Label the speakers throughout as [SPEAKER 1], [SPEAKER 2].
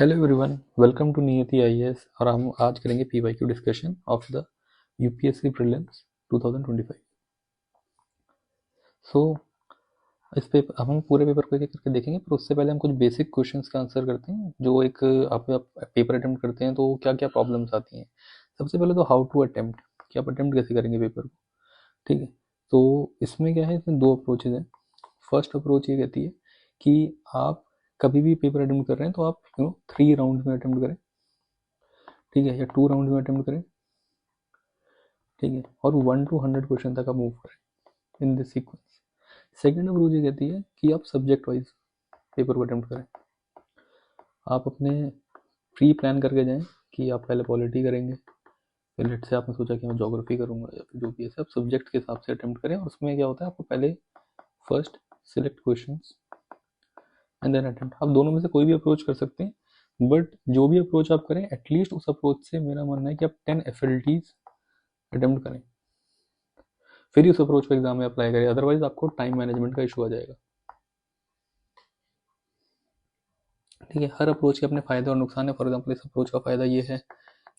[SPEAKER 1] Hello everyone, welcome to नियति IAS. और हम आज करेंगे PYQ discussion of the UPSC prelims 2025। सो इस पेपर हम पूरे पेपर को एक एक करके देखेंगे, पर उससे पहले हम कुछ बेसिक क्वेश्चंस का आंसर करते हैं। जो एक आप पेपर अटेम्प्ट करते हैं तो क्या क्या प्रॉब्लम्स आती हैं। सबसे पहले तो हाउ टू अटेम्प्ट, कि आप अटेम्प्ट कैसे करेंगे पेपर को। ठीक है, तो इसमें क्या है, इसमें दो अप्रोचेज हैं। फर्स्ट अप्रोच ये कहती है कि आप कभी भी पेपर अटेम्प्ट कर रहे हैं तो आप 3 राउंड में अटेम्प्ट करें। ठीक है, या 2 राउंड में अटेम्प्ट करें। ठीक है, और 1 to 100 क्वेश्चन तक आप मूव करें in this sequence. Second approach ये कहती है कि आप सब्जेक्ट वाइज पेपर को अटेम्प्ट करें। आप अपने प्री प्लान करके जाएं कि आप पहले पॉलिटी करेंगे, फिर लेट से आपने सोचा कि मैं ज्योग्राफी करूंगा या फिर जो भी है, आप सब्जेक्ट के हिसाब से अटेम्प्ट करें। और उसमें क्या होता है, आपको पहले first select questions and then attempt. आप दोनों में से कोई भी अप्रोच कर सकते हैं, बट जो भी अप्रोच आप करें एटलीस्ट उस अप्रोच से मेरा मानना है कि आप 10 FLTs अटेम्प्ट करें, फिर उस अप्रोच को एग्जाम में अप्लाई करें। अदरवाइज आपको टाइम मैनेजमेंट का इशू आ जाएगा। ठीक है, हर अप्रोच के अपने फायदे और नुकसान है। फॉर एग्जाम्पल इस अप्रोच का फायदा ये है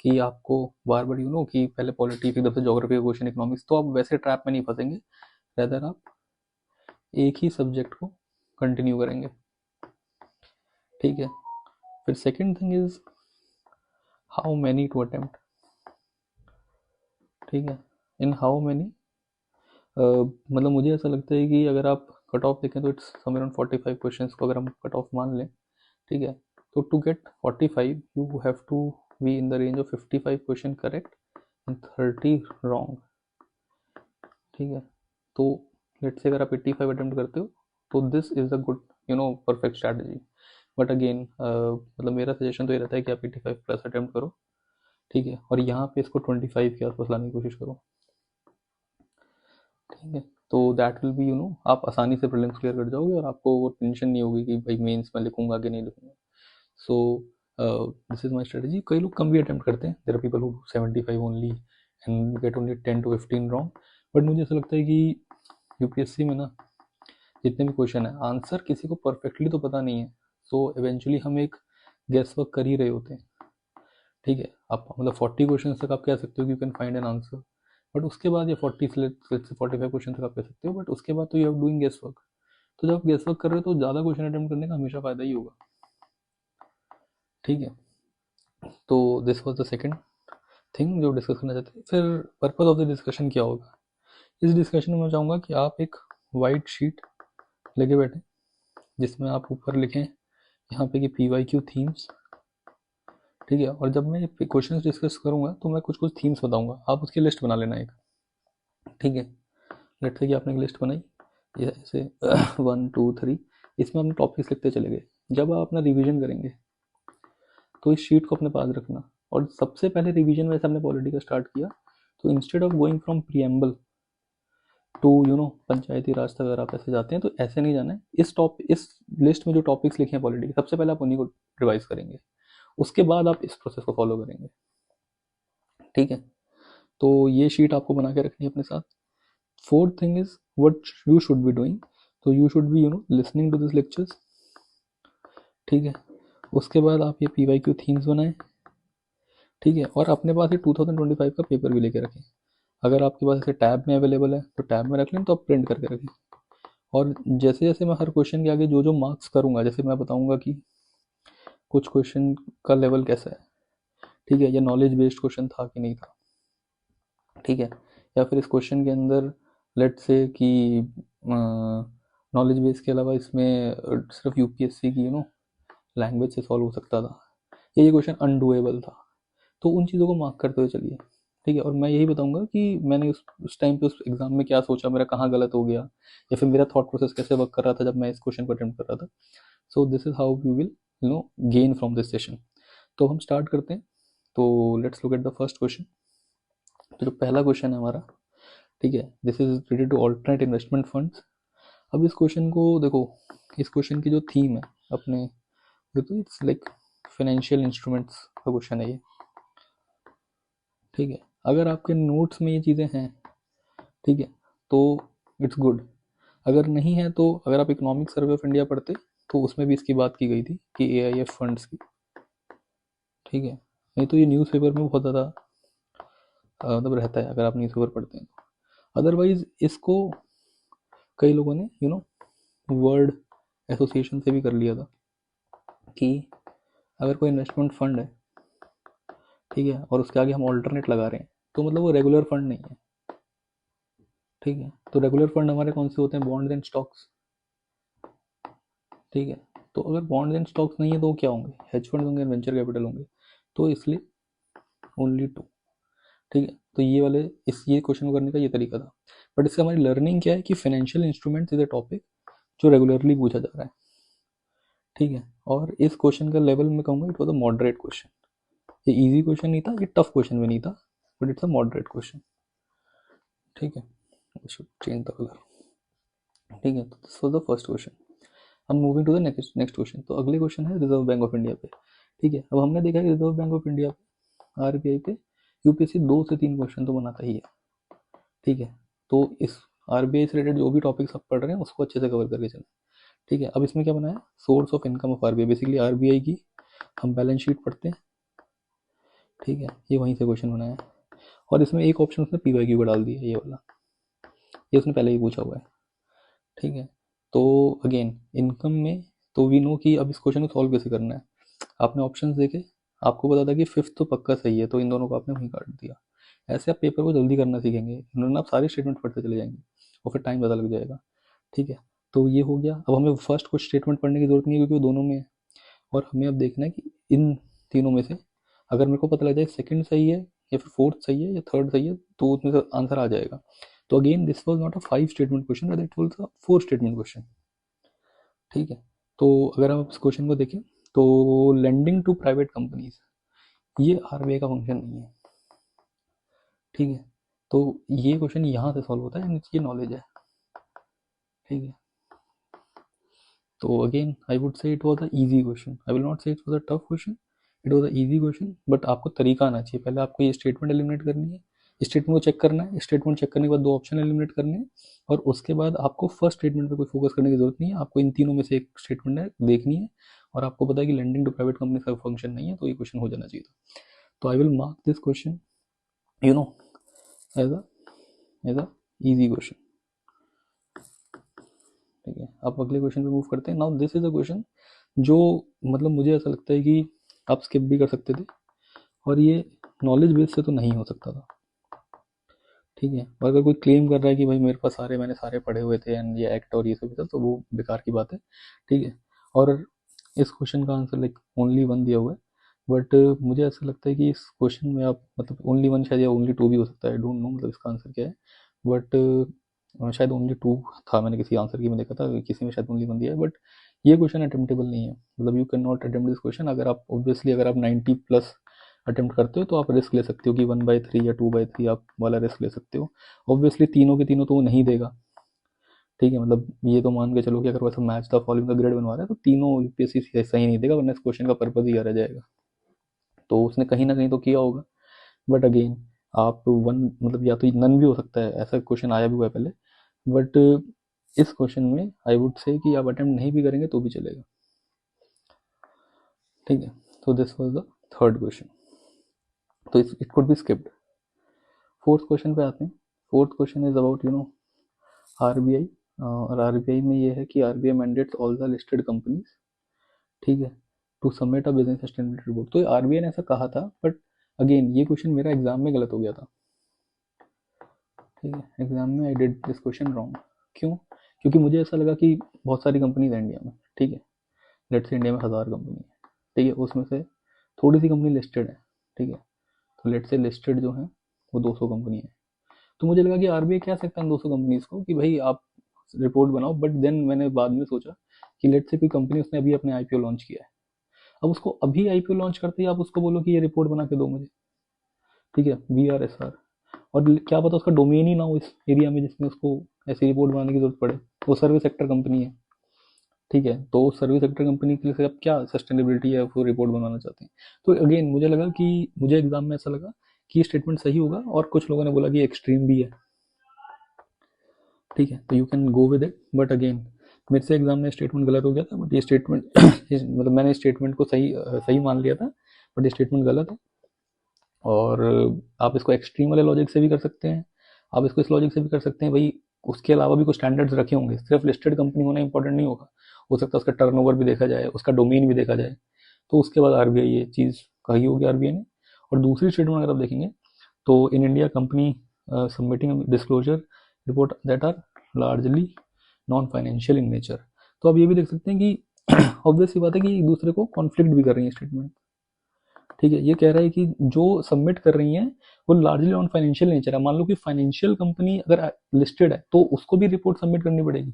[SPEAKER 1] कि आपको बार बार कि पहले पॉलिटी फिर एकदम से ज्योग्राफी का क्वेश्चन, इकोनॉमिक्स, तो आप वैसे ट्रैप में नहीं फंसेंगे। रेदर आप एक ही सब्जेक्ट को कंटिन्यू करेंगे। ठीक है, फिर second thing is how many to attempt. ठीक है, इन हाउ मैनी मतलब मुझे ऐसा लगता है कि अगर आप कट ऑफ देखें तो इट्स समवेयर अराउंड 45 क्वेश्चंस को अगर हम कट ऑफ मान लें। ठीक है, तो to get 45 you have to be in the range of 55 question correct and 30 wrong. ठीक है, तो लेट्स से अगर आप 85 अटेम्प्ट करते हो तो this is a good perfect strategy. But again मतलब मेरा सजेशन तो ये रहता है कि आप 85 प्लस अटेम्प्ट करो। ठीक है, और यहाँ पे इसको 25 के आसपास लाने की कोशिश करो। ठीक है, तो दैट विल बी आप आसानी से प्रीलिम्स क्लियर कर जाओगे और आपको वो टेंशन नहीं होगी कि भाई मेंस में लिखूंगा कि नहीं लिखूंगा। So this is my strategy. कई लोग कम भी अटेम्प्ट करते हैं, there are people who 75 only and get only 10 to 15 wrong. But मुझे ऐसा लगता है कि यूपीएससी में ना जितने भी क्वेश्चन है, आंसर किसी को परफेक्टली तो पता नहीं है। सो इवेंचुअली हम एक गेस वर्क कर ही रहे होते हैं। ठीक है, आप मतलब 40 क्वेश्चन तक आप कह सकते हो कि you can find an answer, but उसके बाद ये 40 से 45 क्वेश्चन तक आप कह सकते हो, बट उसके बाद तो you have doing guess work. तो जब आप गेस वर्क कर रहे हो तो ज़्यादा क्वेश्चन अटेम्प्ट करने का हमेशा फ़ायदा ही होगा। ठीक है, तो this was the second thing जो डिस्कस करना चाहते हैं। फिर पर्पज ऑफ द डिस्कशन क्या होगा। इस डिस्कशन में मैं चाहूँगा कि आप एक वाइट शीट लेके बैठे, जिसमें आप ऊपर लिखें यहाँ पे कि PYQ थीम्स। ठीक है, और जब मैं क्वेश्चन डिस्कस करूँगा तो मैं कुछ कुछ थीम्स बताऊँगा, आप उसकी लिस्ट बना लेना एक। ठीक है, लेट्स से कि आपने एक लिस्ट बनाई, ये ऐसे 1 2 3, इसमें आपने टॉपिक्स लिखते चले गए। जब आप अपना रिवीजन करेंगे तो इस शीट को अपने पास रखना। और सबसे पहले रिवीजन में हमने पॉलिटी का स्टार्ट किया, तो instead of going from preamble to Panchayati Raj तक अगर आप ऐसे जाते हैं तो ऐसे नहीं जाना है। इस लिस्ट में जो टॉपिक्स लिखे हैं पॉलिटी के, सबसे पहले आप उन्हीं को रिवाइज करेंगे, उसके बाद आप इस प्रोसेस को फॉलो करेंगे। ठीक है, तो ये शीट आपको बना के रखनी है अपने साथ। Fourth thing is what you should be doing. तो you should be listening to this lectures. ठीक है, उसके बाद आप ये PYQ थीम्स बनाएं। ठीक है, और अपने पास ये 2025 का पेपर भी लेके रखें। अगर आपके पास ऐसे टैब में अवेलेबल है तो टैब में रख लें, तो आप प्रिंट करके रखें। और जैसे जैसे मैं हर क्वेश्चन के आगे जो जो मार्क्स करूँगा, जैसे मैं बताऊँगा कि कुछ क्वेश्चन का लेवल कैसा है। ठीक है, या नॉलेज बेस्ड क्वेश्चन था कि नहीं था। ठीक है, या फिर इस क्वेश्चन के अंदर लेट से कि नॉलेज बेस के अलावा इसमें सिर्फ यूपीएससी की लैंग्वेज से सॉल्व हो सकता था, ये क्वेश्चन अनडूएबल था। तो उन चीज़ों को मार्क करते हुए चलिए। ठीक है, और मैं यही बताऊंगा कि मैंने उस टाइम पे उस एग्जाम में क्या सोचा, मेरा कहाँ गलत हो गया, या फिर मेरा थॉट प्रोसेस कैसे वर्क कर रहा था जब मैं इस क्वेश्चन को अटेम्प्ट कर रहा था। So this is how you will gain from this session. तो हम स्टार्ट करते हैं। तो let's look at the first question. तो जो पहला क्वेश्चन है हमारा, ठीक है, this is related to alternate investment funds. अब इस क्वेश्चन को देखो, इस क्वेश्चन की जो थीम है अपने, तो इट्स लाइक फाइनेंशियल इंस्ट्रूमेंट्स का क्वेश्चन है ये। ठीक है, अगर आपके नोट्स में ये चीज़ें हैं, ठीक है, तो इट्स गुड। अगर नहीं है तो अगर आप इकोनॉमिक सर्वे ऑफ इंडिया पढ़ते तो उसमें भी इसकी बात की गई थी कि AIF फंड्स की। ठीक है, नहीं तो ये न्यूज़पेपर में बहुत ज़्यादा मतलब रहता है अगर आप न्यूज़पेपर पढ़ते हैं तो। अदरवाइज इसको कई लोगों ने वर्ड एसोसिएशन से भी कर लिया था कि अगर कोई इन्वेस्टमेंट फंड है, ठीक है, और उसके आगे हम ऑल्टरनेट लगा रहे हैं तो मतलब वो रेगुलर फंड नहीं है। ठीक है, तो रेगुलर फंड हमारे कौन से होते हैं? Bonds and stocks. ठीक है, तो अगर बॉन्ड्स एंड स्टॉक्स नहीं है तो वो क्या होंगे? हेज फंड होंगे, वेंचर कैपिटल होंगे। तो इसलिए ओनली टू। ठीक है, तो ये क्वेश्चन को करने का ये तरीका था। बट इससे हमारी लर्निंग क्या है कि financial instruments is a topic जो रेगुलरली पूछा जा रहा है। ठीक है, और इस क्वेश्चन का लेवल में कहूँगा it was a moderate question. ये इजी क्वेश्चन नहीं था, ये टफ क्वेश्चन भी नहीं था, but it's a moderate question. ठीक है, चेंज द कलर। ठीक है, तो this was the first question. अब moving to the next question. तो अगले क्वेश्चन है रिजर्व बैंक ऑफ इंडिया पे। ठीक है, अब हमने देखा कि रिजर्व बैंक ऑफ इंडिया पे, आरबीआई पे यूपीएससी 2 से 3 क्वेश्चन तो बनाता ही है। ठीक है, तो इस आरबीआई से रिलेटेड जो भी टॉपिक्स आप पढ़ रहे हैं उसको अच्छे से कवर करके चलें। ठीक है, अब इसमें क्या बनाया? Source of income of RBI. Basically RBI की हम बैलेंस शीट पढ़ते हैं। ठीक है, ये वहीं से क्वेश्चन बनाया है, और इसमें एक ऑप्शन उसने पीवाईक्यू का डाल दिया, ये वाला, ये उसने पहले ही पूछा हुआ है। ठीक है, तो अगेन इनकम में तो वी नो कि अब इस क्वेश्चन को सॉल्व कैसे करना है। आपने ऑप्शंस देखे, आपको पता था कि फिफ्थ तो पक्का सही है, तो इन दोनों को आपने वहीं काट दिया। ऐसे आप पेपर को जल्दी करना सीखेंगे, इन्होंने आप सारे स्टेटमेंट पढ़ते चले जाएंगे और फिर टाइम ज़्यादा लग जाएगा। ठीक है, तो ये हो गया। अब हमें फर्स्ट कुछ स्टेटमेंट पढ़ने की जरूरत नहीं है क्योंकि वो दोनों में है, और हमें अब देखना है कि इन तीनों में से अगर मेरे को पता लग जाए सेकंड सही है या फिर फोर्थ सही है या थर्ड सही है तो उसमें से आंसर आ जाएगा। तो again this was not a 5 statement question, but it was a 4 statement question. ठीक है, तो अगर हम इस क्वेश्चन को देखें तो लेंडिंग टू प्राइवेट कंपनीज, ये आरबीआई का फंक्शन नहीं है। ठीक है, तो ये क्वेश्चन यहाँ से सॉल्व होता है, ये नॉलेज है। ठीक है, तो again I would say it was a easy question, I will not say it was a tough question, it was a easy question. But आपको तरीका आना चाहिए, पहले आपको ये स्टेटमेंट एलिमिनेट करनी है, स्टेटमेंट को चेक करना है, स्टेटमेंट चेक करने के बाद 2 ऑप्शन एलिमिनेट करने हैं, और उसके बाद आपको फर्स्ट स्टेटमेंट पे कोई फोकस करने की जरूरत नहीं है, आपको इन तीनों में से एक स्टेटमेंट है देखनी है, और आपको पता है कि लेंडिंग टू प्राइवेट कंपनी का फंक्शन नहीं है, तो ये क्वेश्चन हो जाना चाहिए था। तो I will mark this question you know as a as a easy question. ठीक है, अब अगले क्वेश्चन पे मूव करते हैं। Now this is a question जो मतलब मुझे ऐसा लगता है कि आप स्किप भी कर सकते थे, और ये नॉलेज बेस से तो नहीं हो सकता था। ठीक है, और अगर कोई क्लेम कर रहा है कि भाई मेरे पास मैंने सारे पढ़े हुए थे एंड ये एक्ट और ये सब तो वो बेकार की बात है। ठीक है, और इस क्वेश्चन का आंसर लाइक ओनली वन दिया हुआ है, बट मुझे ऐसा लगता है कि इस क्वेश्चन में आप मतलब ओनली वन शायद या ओनली टू भी हो सकता है, आई डोंट नो मतलब इसका आंसर क्या है, बट शायद ओनली टू था, मैंने किसी आंसर की में देखा था, किसी में शायद ओनली वन दिया है, बट ये क्वेश्चन अटेम्प्टेबल नहीं है। मतलब you can not attempt this question. अगर आप ऑब्वियसली अगर आप 90 प्लस अटेम्प्ट करते हो तो आप रिस्क ले सकते हो कि 1/3 या 2/3 आप वाला रिस्क ले सकते हो। ऑब्वियसली तीनों के तीनों तो वो नहीं देगा। ठीक है, मतलब ये तो मान के चलो कि अगर वैसा मैच द फॉलोइंग का ग्रेड बनवा रहा है तो तीनों यूपीएससी सही नहीं देगा, वरना इस क्वेश्चन का पर्पज ही रह जाएगा। तो उसने कहीं ना कहीं तो किया होगा, बट अगेन आप वन मतलब या तो नन भी हो सकता है, ऐसा क्वेश्चन आया भी हुआ है पहले, बट इस क्वेश्चन में आई वुड से कि आप अटेम्प्ट नहीं भी करेंगे तो भी चलेगा। ठीक है, तो this was the third question, तो it could be skipped. Fourth question पे आते हैं। Fourth question is about RBI, और आरबीआई में ये है कि RBI mandates all the listed companies, ठीक है, to submit a business sustainability report. तो आरबीआई ने ऐसा कहा था, बट अगेन ये क्वेश्चन मेरा एग्जाम में गलत हो गया था। ठीक है, एग्जाम में I did this question wrong. क्यों? क्योंकि मुझे ऐसा लगा कि बहुत सारी कंपनीज है इंडिया में। ठीक है, लेट्स से इंडिया में 1000 कंपनी है। ठीक है, उसमें से थोड़ी सी कंपनी लिस्टेड है। ठीक है, तो लेट्स से लिस्टेड जो है वो 200 कंपनी है। तो मुझे लगा कि आरबीआई कह सकता है 200 कंपनीज को कि भाई आप रिपोर्ट बनाओ, बट देन मैंने बाद में सोचा कि लेट्स से कोई कंपनी उसने अभी अपने आईपीओ लॉन्च किया है, अब उसको अभी आईपीओ लॉन्च करते ही आप उसको बोलो कि ये रिपोर्ट बना के दो मुझे। ठीक है, BRSR, और क्या पता उसका डोमेन ही ना हो इस एरिया में जिसमें उसको ऐसी रिपोर्ट बनाने की जरूरत पड़े, वो सर्विस सेक्टर कंपनी है। ठीक है, तो सर्विस सेक्टर कंपनी के लिए आप क्या सस्टेनेबिलिटी है वो रिपोर्ट बनाना चाहते हैं। तो अगेन मुझे लगा कि मुझे एग्जाम में ऐसा लगा कि ये स्टेटमेंट सही होगा, और कुछ लोगों ने बोला कि एक्सट्रीम भी है। ठीक है, तो you can go with it, but again मेरे से एग्जाम में स्टेटमेंट गलत हो गया था, बट ये स्टेटमेंट मतलब मैंने स्टेटमेंट को सही मान लिया था, बट ये स्टेटमेंट गलत है। और आप इसको एक्सट्रीम वाले लॉजिक से भी कर सकते हैं, आप इसको इस लॉजिक से भी कर सकते हैं भाई उसके अलावा भी कुछ स्टैंडर्ड्स रखे होंगे, सिर्फ लिस्टेड कंपनी होना इंपॉर्टेंट नहीं होगा, हो सकता है उसका टर्नओवर भी देखा जाए, उसका डोमेन भी देखा जाए, तो उसके बाद आरबीआई ये चीज़ कही होगी आरबीआई ने। और दूसरी स्टेटमेंट अगर आप देखेंगे तो in India company submitting disclosure report that are largely non financial in nature, तो आप ये भी देख सकते हैं कि ऑब्वियस सी बात है कि एक दूसरे को कॉन्फ्लिक्ट भी कर रही है स्टेटमेंट। ठीक है, ये कह रहा है कि जो सबमिट कर रही हैं वो लार्जली ऑन फाइनेंशियल नेचर है। मान लो कि फाइनेंशियल कंपनी अगर लिस्टेड है तो उसको भी रिपोर्ट सबमिट करनी पड़ेगी,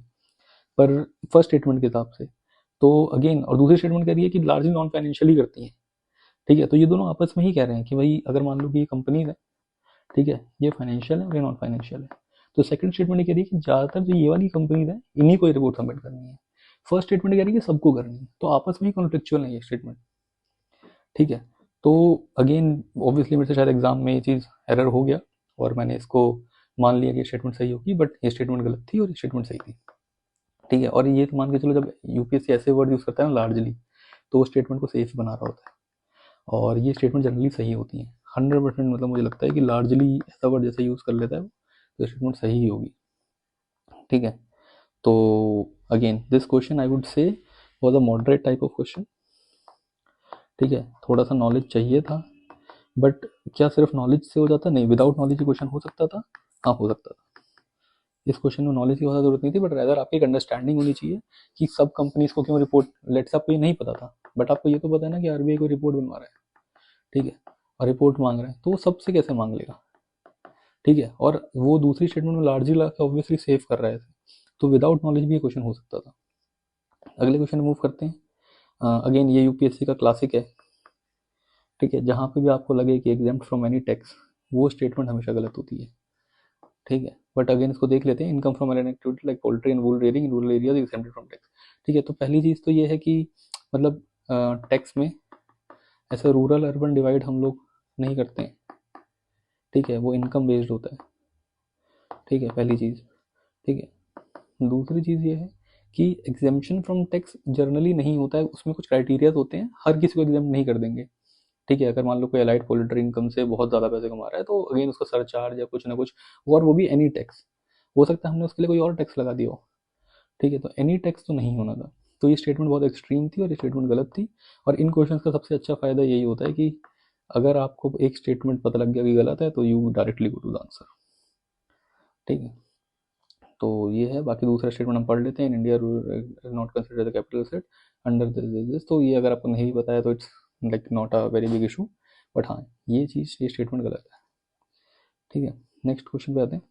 [SPEAKER 1] पर फर्स्ट स्टेटमेंट के हिसाब से तो अगेन, और दूसरी स्टेटमेंट कह रही है कि लार्जली नॉन फाइनेंशियल ही करती है। ठीक है, तो ये दोनों आपस में ही कह रहे हैं कि भाई अगर मान लो कि ये कंपनी है, ठीक है, ये फाइनेंशियल है और ये नॉन फाइनेंशियल है, तो सेकंड स्टेटमेंट ये कह रही है कि ज़्यादातर जो ये वाली कंपनीज है इन्हीं को रिपोर्ट सबमिट करनी है। फर्स्ट स्टेटमेंट कह रही है कि सबको करनी है, तो आपस में ही कॉन्फ्लिक्चुअल है ये स्टेटमेंट। ठीक है, तो अगेन ऑब्वियसली मेरे से शायद एग्जाम में ये चीज़ एरर हो गया और मैंने इसको मान लिया कि स्टेटमेंट सही होगी, बट ये स्टेटमेंट गलत थी और ये स्टेटमेंट सही थी। ठीक है, और ये तो मान के चलो जब यूपीएससी ऐसे वर्ड यूज़ करता है ना लार्जली, तो वो स्टेटमेंट को सेफ बना रहा होता है, और ये स्टेटमेंट जनरली सही होती है 100%। मतलब मुझे लगता है कि लार्जली ऐसा वर्ड जैसे यूज़ कर लेता है तो स्टेटमेंट सही ही होगी। ठीक है, तो again this question I would से was a moderate type of question. ठीक है, थोड़ा सा नॉलेज चाहिए था, बट क्या सिर्फ नॉलेज से हो जाता? नहीं, विदाउट नॉलेज ही क्वेश्चन हो सकता था। हाँ, हो सकता था। इस क्वेश्चन में नॉलेज की ज़्यादा जरूरत नहीं थी, बट रैदर आपकी एक अंडरस्टैंडिंग होनी चाहिए कि सब कंपनीज को क्यों रिपोर्ट, लेट्स आपको ये नहीं पता था बट आपको ये तो पता है ना कि आरबीआई को रिपोर्ट बनवा रहा है, ठीक है, और रिपोर्ट मांग रहा है, तो वो सबसे कैसे मांग लेगा? ठीक है, और वो दूसरी स्टेटमेंट में लार्जली ला के ऑब्वियसली सेव कर रहा है, तो विदाउट नॉलेज भी ये क्वेश्चन हो सकता था। अगले क्वेश्चन मूव करते हैं। अगेन ये यूपीएससी का क्लासिक है। ठीक है, जहाँ पे भी आपको लगे कि एग्जाम्प्ट फ्रॉम एनी टैक्स, वो स्टेटमेंट हमेशा गलत होती है। ठीक है, बट अगेन इसको देख लेते हैं। Income from an activity like poultry and wool rearing in rural areas exempted from tax. ठीक है, तो पहली चीज़ तो ये है कि मतलब टैक्स में ऐसे रूरल अर्बन डिवाइड हम लोग नहीं करते हैं। ठीक है, वो इनकम बेस्ड होता है। ठीक है, पहली चीज़। ठीक है, दूसरी चीज़ ये है कि एग्जेम्पशन फ्रॉम टैक्स जर्नली नहीं होता है, उसमें कुछ क्राइटेरियाज होते हैं, हर किसी को एग्जाम नहीं कर देंगे। ठीक है, अगर मान लो कोई अलाइड पोल्ट्री इनकम से बहुत ज़्यादा पैसे कमा रहा है तो अगेन उसका सरचार्ज या कुछ ना कुछ, और वो भी एनी टैक्स हो सकता है, हमने उसके लिए कोई और टैक्स लगा दिया हो। ठीक है, तो एनी टैक्स तो नहीं होना था। तो ये स्टेटमेंट बहुत एक्सट्रीम थी और ये स्टेटमेंट गलत थी। और इन क्वेश्चन का सबसे अच्छा फ़ायदा यही होता है कि अगर आपको एक स्टेटमेंट पता लग गया कि गलत है तो you directly go to the answer. ठीक है, तो ये है। बाकी दूसरा स्टेटमेंट हम पढ़ लेते हैं। In India not consider the capital set under this, तो ये अगर आपको नहीं बताया तो it's like not a very big issue, but हाँ ये चीज़, ये स्टेटमेंट गलत है। ठीक है, नेक्स्ट क्वेश्चन पे आते हैं।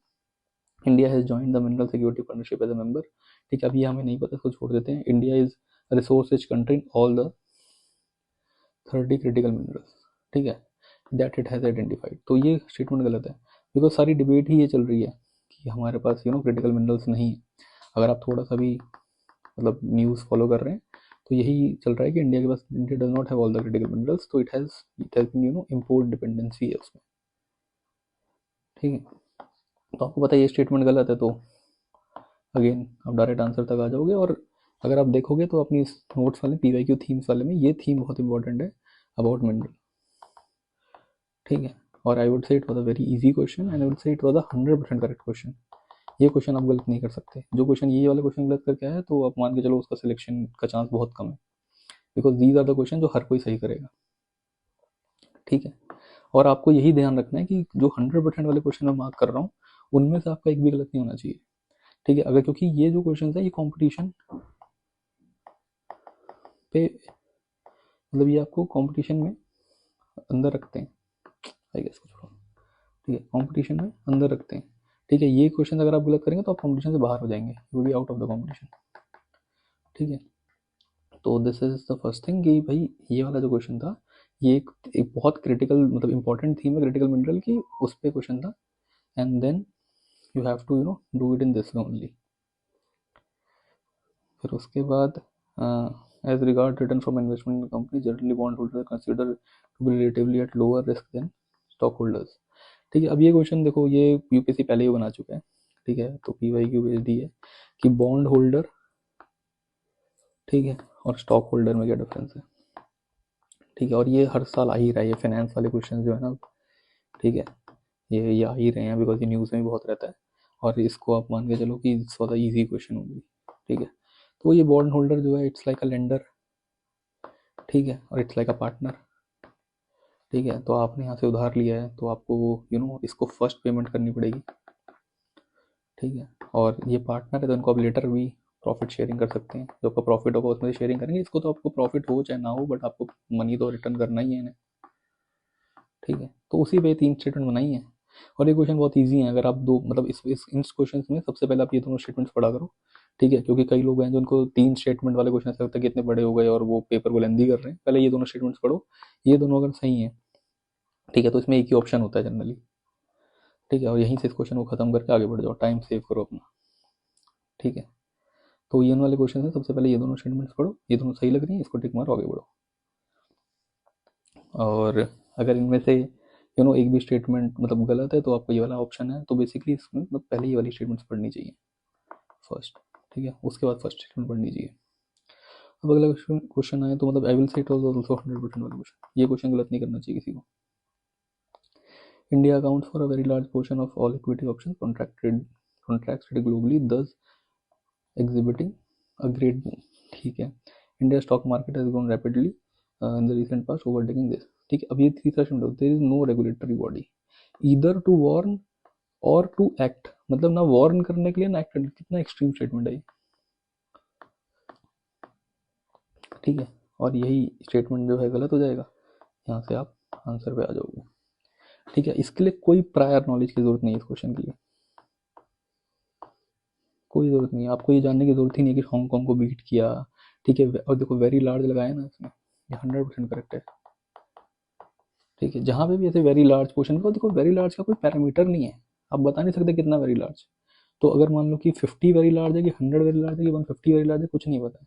[SPEAKER 1] India has joined the mineral security partnership as a member. ठीक है, अब ये हमें नहीं पता, इसको छोड़ देते हैं। India is resource rich country in all the 30 critical minerals. ठीक है, दैट इट हैज़ आइडेंटिफाइड, तो ये स्टेटमेंट गलत है, बिकॉज सारी डिबेट ही ये चल रही है कि हमारे पास क्रिटिकल मिनरल्स नहीं है। अगर आप थोड़ा सा भी मतलब न्यूज़ फॉलो कर रहे हैं तो यही चल रहा है कि इंडिया के पास, India does not have all the critical minerals, तो it has been import dependency है उसमें। ठीक है, तो आपको पता है ये स्टेटमेंट गलत है, तो अगेन आप डायरेक्ट आंसर तक आ जाओगे। और अगर आप देखोगे तो अपनी इस नोट्स वाले पीवाईक्यू थीम्स वाले में ये थीम बहुत इंपॉर्टेंट है अबाउट मिनरल। ठीक है, और आई would say it was a very easy question and I would say it was a 100% correct question. ये क्वेश्चन आप गलत नहीं कर सकते। जो क्वेश्चन ये वाले क्वेश्चन गलत करके आया तो आप मान के चलो उसका सिलेक्शन का चांस बहुत कम है, because these are the question जो हर कोई सही करेगा। ठीक है, और आपको यही ध्यान रखना है कि जो 100% वाले क्वेश्चन मैं मार्क कर रहा हूँ उनमें से आपका एक भी गलत नहीं होना चाहिए। ठीक है, अगर क्योंकि ये जो क्वेश्चन है ये कॉम्पिटिशन पे, मतलब ये आपको कंपटीशन में अंदर रखते हैं, आई गेस कुछ। ठीक है, कंपटीशन में अंदर रखते हैं। ठीक है, ये क्वेश्चन अगर आप गलत करेंगे तो आप कंपटीशन से बाहर हो जाएंगे, you be out of the competition. ठीक है, तो this is the first thing कि भाई ये वाला जो क्वेश्चन था ये एक बहुत क्रिटिकल, मतलब इंपॉर्टेंट थीम है क्रिटिकल मिनरल की, उस पर क्वेश्चन था, and then you have to do it in this way only. फिर उसके बाद as regard return from investment company generally bond holder consider to be relatively at lower risk than stock holders. ठीक है, अब ये question देखो, ये UPSC पहले ही बना चुका है। ठीक है, तो पीवाईक्यू भेज दी है कि बॉन्ड होल्डर, ठीक है, और स्टॉक होल्डर में क्या डिफरेंस है। ठीक है, और ये हर साल आ ही रहा है, ये फाइनेंस वाले क्वेश्चन जो है ना, ठीक है, ये आ ही रहे हैं बिकॉज ये न्यूज़ में भी बहुत रहता है, और इसको आप मान के चलो कि ज़्यादा ईजी क्वेश्चन होंगे, ठीक है। तो ये बॉन्ड होल्डर जो है इट्स लाइक अ लेंडर, ठीक है, और इट्स लाइक अ पार्टनर, ठीक है। तो आपने यहाँ से उधार लिया है तो आपको इसको फर्स्ट पेमेंट करनी पड़ेगी, ठीक है। और ये पार्टनर है तो इनको आप लेटर भी प्रॉफिट शेयरिंग कर सकते हैं, जो आपका प्रॉफिट होगा उसमें शेयरिंग करेंगे। इसको तो आपको प्रॉफिट हो चाहे ना हो, बट आपको मनी तो रिटर्न करना ही है इन्हें, ठीक है। तो उसी पे 3 स्टेटमेंट बनाई है, और ये क्वेश्चन बहुत ईजी है। अगर आप दो मतलब इस इन क्वेश्चन में सबसे पहले आप ये दोनों स्टेटमेंट्स पढ़ा करो, ठीक है, क्योंकि कई लोग हैं जो उनको 3 स्टेटमेंट वाले क्वेश्चन लगता है कि इतने बड़े हो गए और वो पेपर को लेंदी कर रहे हैं। पहले ये दोनों स्टेटमेंट्स पढ़ो, ये दोनों अगर सही हैं, ठीक है, तो इसमें एक ही ऑप्शन होता है जनरली, ठीक है, और यहीं से इस क्वेश्चन को खत्म करके आगे बढ़ जाओ, टाइम सेव करो अपना, ठीक है। तो ये वाले क्वेश्चन है, सबसे पहले ये दोनों स्टेटमेंट्स पढ़ो, ये दोनों सही लग रही हैं, इसको टिक मारो, आगे बढ़ो। और अगर इनमें से एक भी स्टेटमेंट मतलब गलत है तो आपको ये वाला ऑप्शन है, तो बेसिकली इसमें मतलब पहले ये वाली स्टेटमेंट्स पढ़नी चाहिए फर्स्ट, ठीक है, उसके बाद फर्स्ट स्टेटमेंट पढ़नी चाहिए। अब अगला क्वेश्चन आए तो मतलब आई will say it was also 100% वाला क्वेश्चन, ये क्वेश्चन गलत नहीं करना चाहिए किसी को। India accounts for a very large portion of all equity option contracted globally, thus exhibiting a great boom, ठीक है। India stock market has grown rapidly in the recent past overtaking this, ठीक है। अब ये तीसरा statement, there is no regulatory body either to warn और to act, मतलब ना वार्न करने के लिए ना एक्ट करने, कितना एक्सट्रीम स्टेटमेंट है ये, ठीक है। और यही स्टेटमेंट जो है गलत हो जाएगा, यहाँ से आप आंसर पे आ जाओगे, ठीक है। इसके लिए कोई प्रायर नॉलेज की जरूरत नहीं है, इस क्वेश्चन के लिए कोई जरूरत नहीं है, आपको ये जानने की जरूरत ही नहीं है कि हांगकॉन्ग को बीट किया, ठीक है। और देखो वेरी लार्ज लगाया ना इसमें, ये 100% करेक्ट है, ठीक है। जहाँ पे भी ऐसे वेरी लार्ज क्वेश्चन को देखो, वेरी लार्ज का कोई पैरामीटर नहीं है, आप बता नहीं सकते कितना वेरी लार्ज। तो अगर मान लो कि 50 वेरी लार्ज है कि 100 वेरी लार्ज है कि 150 वेरी लार्ज है, कुछ नहीं पता है।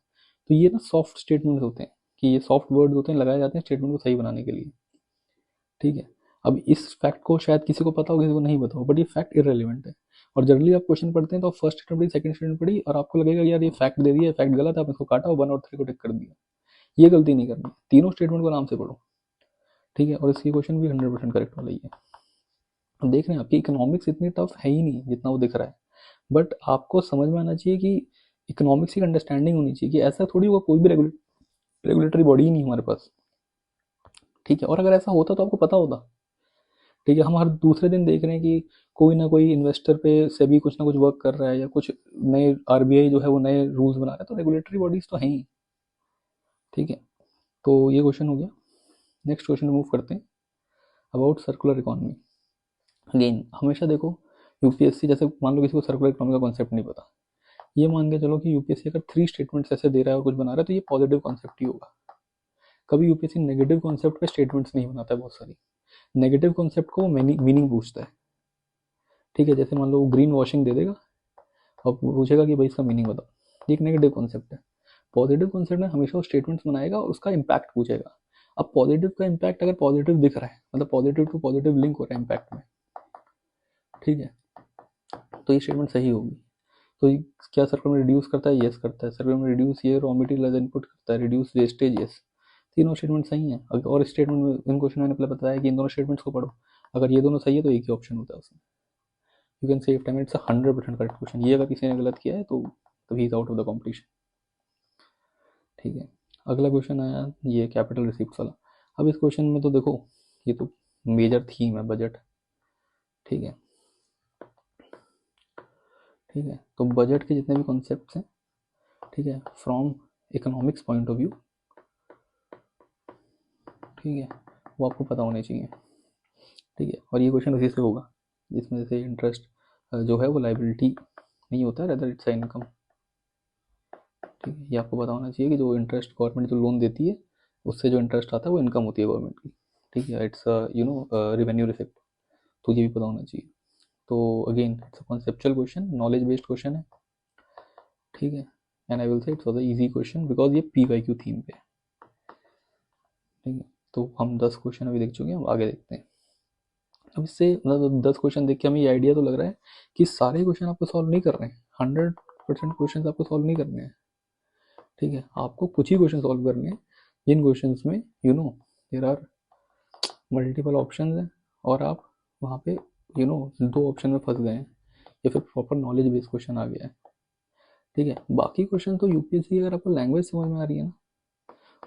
[SPEAKER 1] तो ये ना सॉफ्ट स्टेटमेंट होते हैं, कि ये सॉफ्ट वर्ड होते हैं, लगाए जाते हैं स्टेटमेंट को सही बनाने के लिए, ठीक है। अब इस फैक्ट को शायद किसी को पता हो किसी को नहीं पता हो, बट ये फैक्ट इरेलीवेंट है। और जनरली आप क्वेश्चन पढ़ते हैं तो फर्स्ट स्टेटमेंट पढ़ी, सेकंड स्टेटमेंट पढ़ी, और आपको लगेगा यार ये फैक्ट दे दिया, फैक्ट गलत है, आप इसको काटा और 1 और 3 को टिक कर दिया। ये गलती नहीं करनी, तीनों स्टेटमेंट को आराम से पढ़ो, ठीक है। और इसकी क्वेश्चन भी 100% करेक्ट वाला ही है। अब देख रहे हैं आपकी इकोनॉमिक्स इतनी टफ है ही नहीं जितना वो दिख रहा है, बट आपको समझ में आना चाहिए कि इकोनॉमिक्स की अंडरस्टैंडिंग होनी चाहिए कि ऐसा थोड़ी होगा, कोई भी रेगुलेटरी बॉडी ही नहीं हमारे पास, ठीक है। और अगर ऐसा होता तो आपको पता होता, ठीक है। हम हर दूसरे दिन देख रहे हैं कि कोई ना कोई इन्वेस्टर पे सेबी कुछ ना कुछ वर्क कर रहा है, या कुछ नए आरबीआई जो है वो नए रूल्स बना रहा है, तो रेगुलेटरी बॉडीज तो हैं ही, ठीक है। तो ये क्वेश्चन हो गया। नेक्स्ट क्वेश्चन मूव करते हैं, अबाउट सर्कुलर इकोनॉमी। अगेन हमेशा देखो, यूपीएससी जैसे मान लो किसी को सर्कुलर इकोनॉमी का कॉन्सेप्ट नहीं पता, ये मान के चलो कि यूपीएससी अगर 3 स्टेटमेंट्स ऐसे दे रहा है और कुछ बना रहा है तो ये पॉजिटिव कॉन्सेप्ट ही होगा। कभी यूपीएससी नेगेटिव कॉन्सेप्ट पे स्टेटमेंट्स नहीं बनाता है, बहुत सारी नेगेटिव कॉन्सेप्ट को मीनिंग पूछता है, ठीक है। जैसे मान लो ग्रीन वॉशिंग दे देगा और पूछेगा कि भाई इसका मीनिंग बताओ, ये एक नेगेटिव कॉन्सेप्ट है। पॉजिटिव कॉन्सेप्ट में हमेशा वो स्टेटमेंट्स बनाएगा और उसका इम्पैक्ट पूछेगा। अब पॉजिटिव का इम्पैक्ट अगर पॉजिटिव दिख रहा है, मतलब पॉजिटिव टू पॉजिटिव लिंक हो रहा है इम्पैक्ट में, ठीक है, तो ये स्टेटमेंट सही होगी। तो ये क्या सर्कल में रिड्यूस करता है, यस करता है। सर्कल में रिड्यूस ये रॉ मटेरियल एज इनपुट करता है, रिड्यूस वेस्टेज, यस। तीनों स्टेटमेंट सही हैं। और स्टेटमेंट में इन क्वेश्चन मैंने पहले बताया कि इन दोनों स्टेटमेंट्स को पढ़ो, अगर ये दोनों सही है तो एक ही ऑप्शन होता है उसमें, you can save time, it's 100% correct question. ये अगर किसी ने गलत किया है तो तभी is out of the competition, ठीक है। अगला क्वेश्चन आया ये कैपिटल रिसिप्ट वाला। अब इस क्वेश्चन में तो देखो, ये तो मेजर थीम है बजट, ठीक है, ठीक है। तो बजट के जितने भी कॉन्सेप्ट्स हैं, ठीक है, from economics point of view, ठीक है, वो आपको पता होने चाहिए, ठीक है। और ये क्वेश्चन उसी से होगा जिसमें से इंटरेस्ट जो है वो लाइबिलिटी नहीं होता है, रेदर इट्स इनकम, ठीक है। ये आपको पता होना चाहिए कि जो इंटरेस्ट गवर्नमेंट जो लोन देती है उससे जो इंटरेस्ट आता है वो इनकम होती है गवर्नमेंट की, ठीक है। इट्स रेवेन्यू रिसिप्ट, तो ये भी पता होना चाहिए। तो again it's a conceptual question, knowledge based question है, ठीक है। एंड आई विल से it's was a easy question because ये पीवाईक्यू थीम पे है, ठीक है। तो हम 10 क्वेश्चन अभी देख चुके हैं, हम आगे देखते हैं। अब इससे मतलब 10 क्वेश्चन देख के हमें ये आइडिया तो लग रहा है कि सारे क्वेश्चन आपको सॉल्व नहीं कर रहे हैं, 100% क्वेश्चन आपको सॉल्व नहीं करने हैं, ठीक है। आपको कुछ ही क्वेश्चन सॉल्व करने हैं जिन क्वेश्चन में देयर आर मल्टीपल ऑप्शन हैं और आप वहाँ पे दो ऑप्शन में फंस गए हैं या फिर प्रॉपर नॉलेज बेस्ड क्वेश्चन आ गया है। ठीक है, बाकी क्वेश्चन तो यूपीएससी अगर आपको लैंग्वेज समझ में आ रही है ना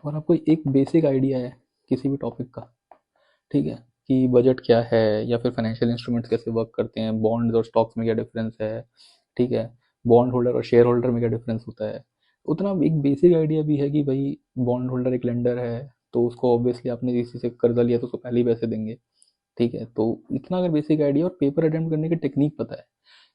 [SPEAKER 1] और आपको एक बेसिक आइडिया है किसी भी टॉपिक का, ठीक है, कि बजट क्या है या फिर फाइनेंशियल इंस्ट्रूमेंट्स कैसे वर्क करते हैं, बॉन्ड्स और स्टॉक्स में क्या डिफरेंस है, ठीक है, बॉन्ड होल्डर और शेयर होल्डर में क्या डिफरेंस होता है, उतना एक बेसिक आइडिया भी है कि भाई बॉन्ड होल्डर एक लेंडर है तो उसको ऑब्वियसली आपने किसी से कर्जा लिया तो उसको पहले ही पैसे देंगे। ठीक है, तो इतना अगर बेसिक आइडिया और पेपर अटेम्प्ट करने की टेक्निक पता है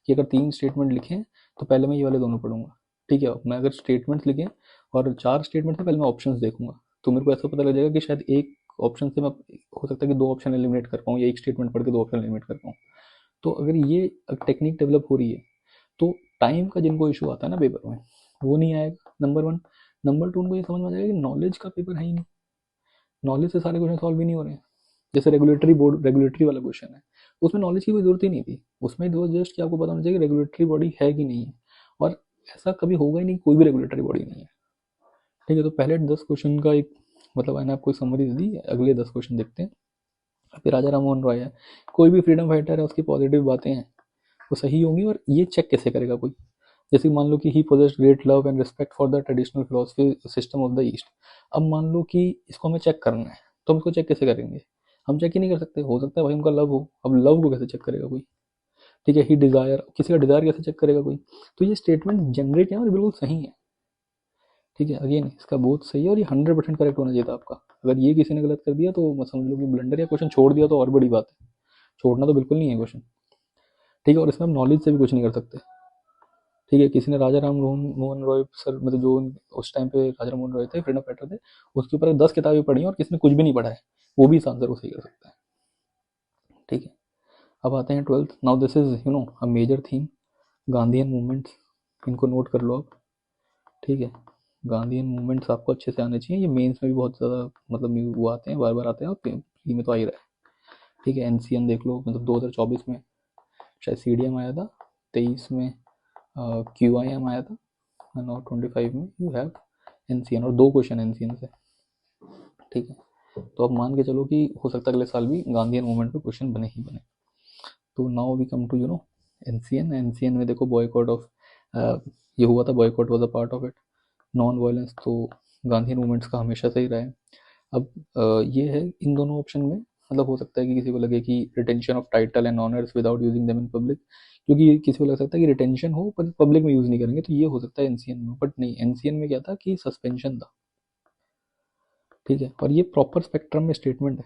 [SPEAKER 1] कि अगर 3 स्टेटमेंट लिखें तो पहले मैं ये वाले दोनों पढ़ूंगा। ठीक है, मैं अगर स्टेटमेंट्स लिखें और 4 स्टेटमेंट से पहले मैं ऑप्शंस देखूंगा तो मेरे को ऐसा पता लग जाएगा कि शायद एक ऑप्शन से मैं हो सकता है कि 2 ऑप्शन एलिमिनेट कर पाऊँ या एक स्टेटमेंट पढ़ के 2 ऑप्शन एलिमिनेट कर पाऊँ। तो अगर ये टेक्निक डेवलप हो रही है तो टाइम का जिनको इशू आता है ना पेपर में वो नहीं आएगा, नंबर 1। नंबर 2, उनको ये समझ में आ जाएगा कि नॉलेज का पेपर है ही नहीं, नॉलेज से सारे क्वेश्चन सॉल्व भी नहीं हो रहे हैं। जैसे रेगुलेटरी वाला क्वेश्चन है, उसमें नॉलेज की कोई जरूरत ही नहीं थी, उसमें जस्ट कि आपको पता होना चाहिए कि रेगुलेटरी बॉडी है कि नहीं है, और ऐसा कभी होगा ही नहीं, कोई भी रेगुलेटरी बॉडी नहीं है। ठीक है, तो पहले 10 क्वेश्चन का एक मतलब मैंने आपको समरी दे दी, अगले 10 क्वेश्चन देखते हैं। फिर राजा राम मोहन रॉय है, कोई भी फ्रीडम फाइटर है उसकी पॉजिटिव बातें हैं वो सही होंगी, और ये चेक कैसे करेगा कोई, जैसे मान लो कि he possessed great love and respect for the traditional philosophy system of the east. अब मान लो कि इसको हमें चेक करना है तो हम इसको चेक कैसे करेंगे, हम चेक ही नहीं कर सकते, हो सकता है भाई उनका लव हो, अब लव को कैसे चेक करेगा कोई। ठीक है, ही डिजायर, किसी का डिजायर कैसे चेक करेगा कोई। तो ये स्टेटमेंट जनरेट है और बिल्कुल सही है। ठीक है, अगेन इसका बहुत सही है और ये 100% करेक्ट होना चाहिए था आपका। अगर ये किसी ने गलत कर दिया तो मैं समझ लो कि ब्लंडर, या क्वेश्चन छोड़ दिया तो और बड़ी बात है, छोड़ना तो बिल्कुल नहीं है क्वेश्चन। ठीक है, और इसमें हम नॉलेज से भी कुछ नहीं कर सकते। ठीक है, किसी ने राजा राम मोहन रॉय सर, मतलब जो उस टाइम पे राजा राम मोहन रॉय थे, फ्रीडम फाइटर थे, उसके ऊपर 10 किताबें पढ़ी और किसी ने कुछ भी नहीं पढ़ा है, वो भी इस आंसर को सही कर सकता है। ठीक है, अब आते हैं 12th। Now this is a major theme, Gandhian movements, इनको नोट कर लो आप। ठीक है, गांधीयन मूवमेंट्स आपको अच्छे से आने चाहिए, ये मेंस में भी बहुत ज़्यादा मतलब वो आते हैं, बार बार आते हैं, और प्री में तो आ ही रहा है। ठीक है, एनसीएन देख लो, मतलब 2024 में शायद सीडीएम आया था, 23 में क्यूआईएम आया था, एंड और 25 में यू हैव एनसीएन, और 2 क्वेश्चन एनसीएन से। ठीक है, तो अब मान के चलो कि हो सकता है अगले साल भी गांधीयन मूवमेंट पे क्वेश्चन बने ही बने। तो now we come to NCN. NCN में देखो बॉयकॉट ऑफ ये हुआ था, boycott was a part of it, non violence तो गांधी मूवमेंट्स का हमेशा से ही रहा है। अब ये है इन दोनों ऑप्शन में, मतलब हो सकता है कि किसी को लगे कि retention of title and honours without using them in public, क्योंकि किसी को लग सकता है कि रिटेंशन हो पर पब्लिक में यूज़ नहीं करेंगे, तो ये हो सकता है एनसीएन में, बट नहीं, एनसीएन में क्या था कि सस्पेंशन था। ठीक है, और ये प्रॉपर स्पेक्ट्रम में स्टेटमेंट है।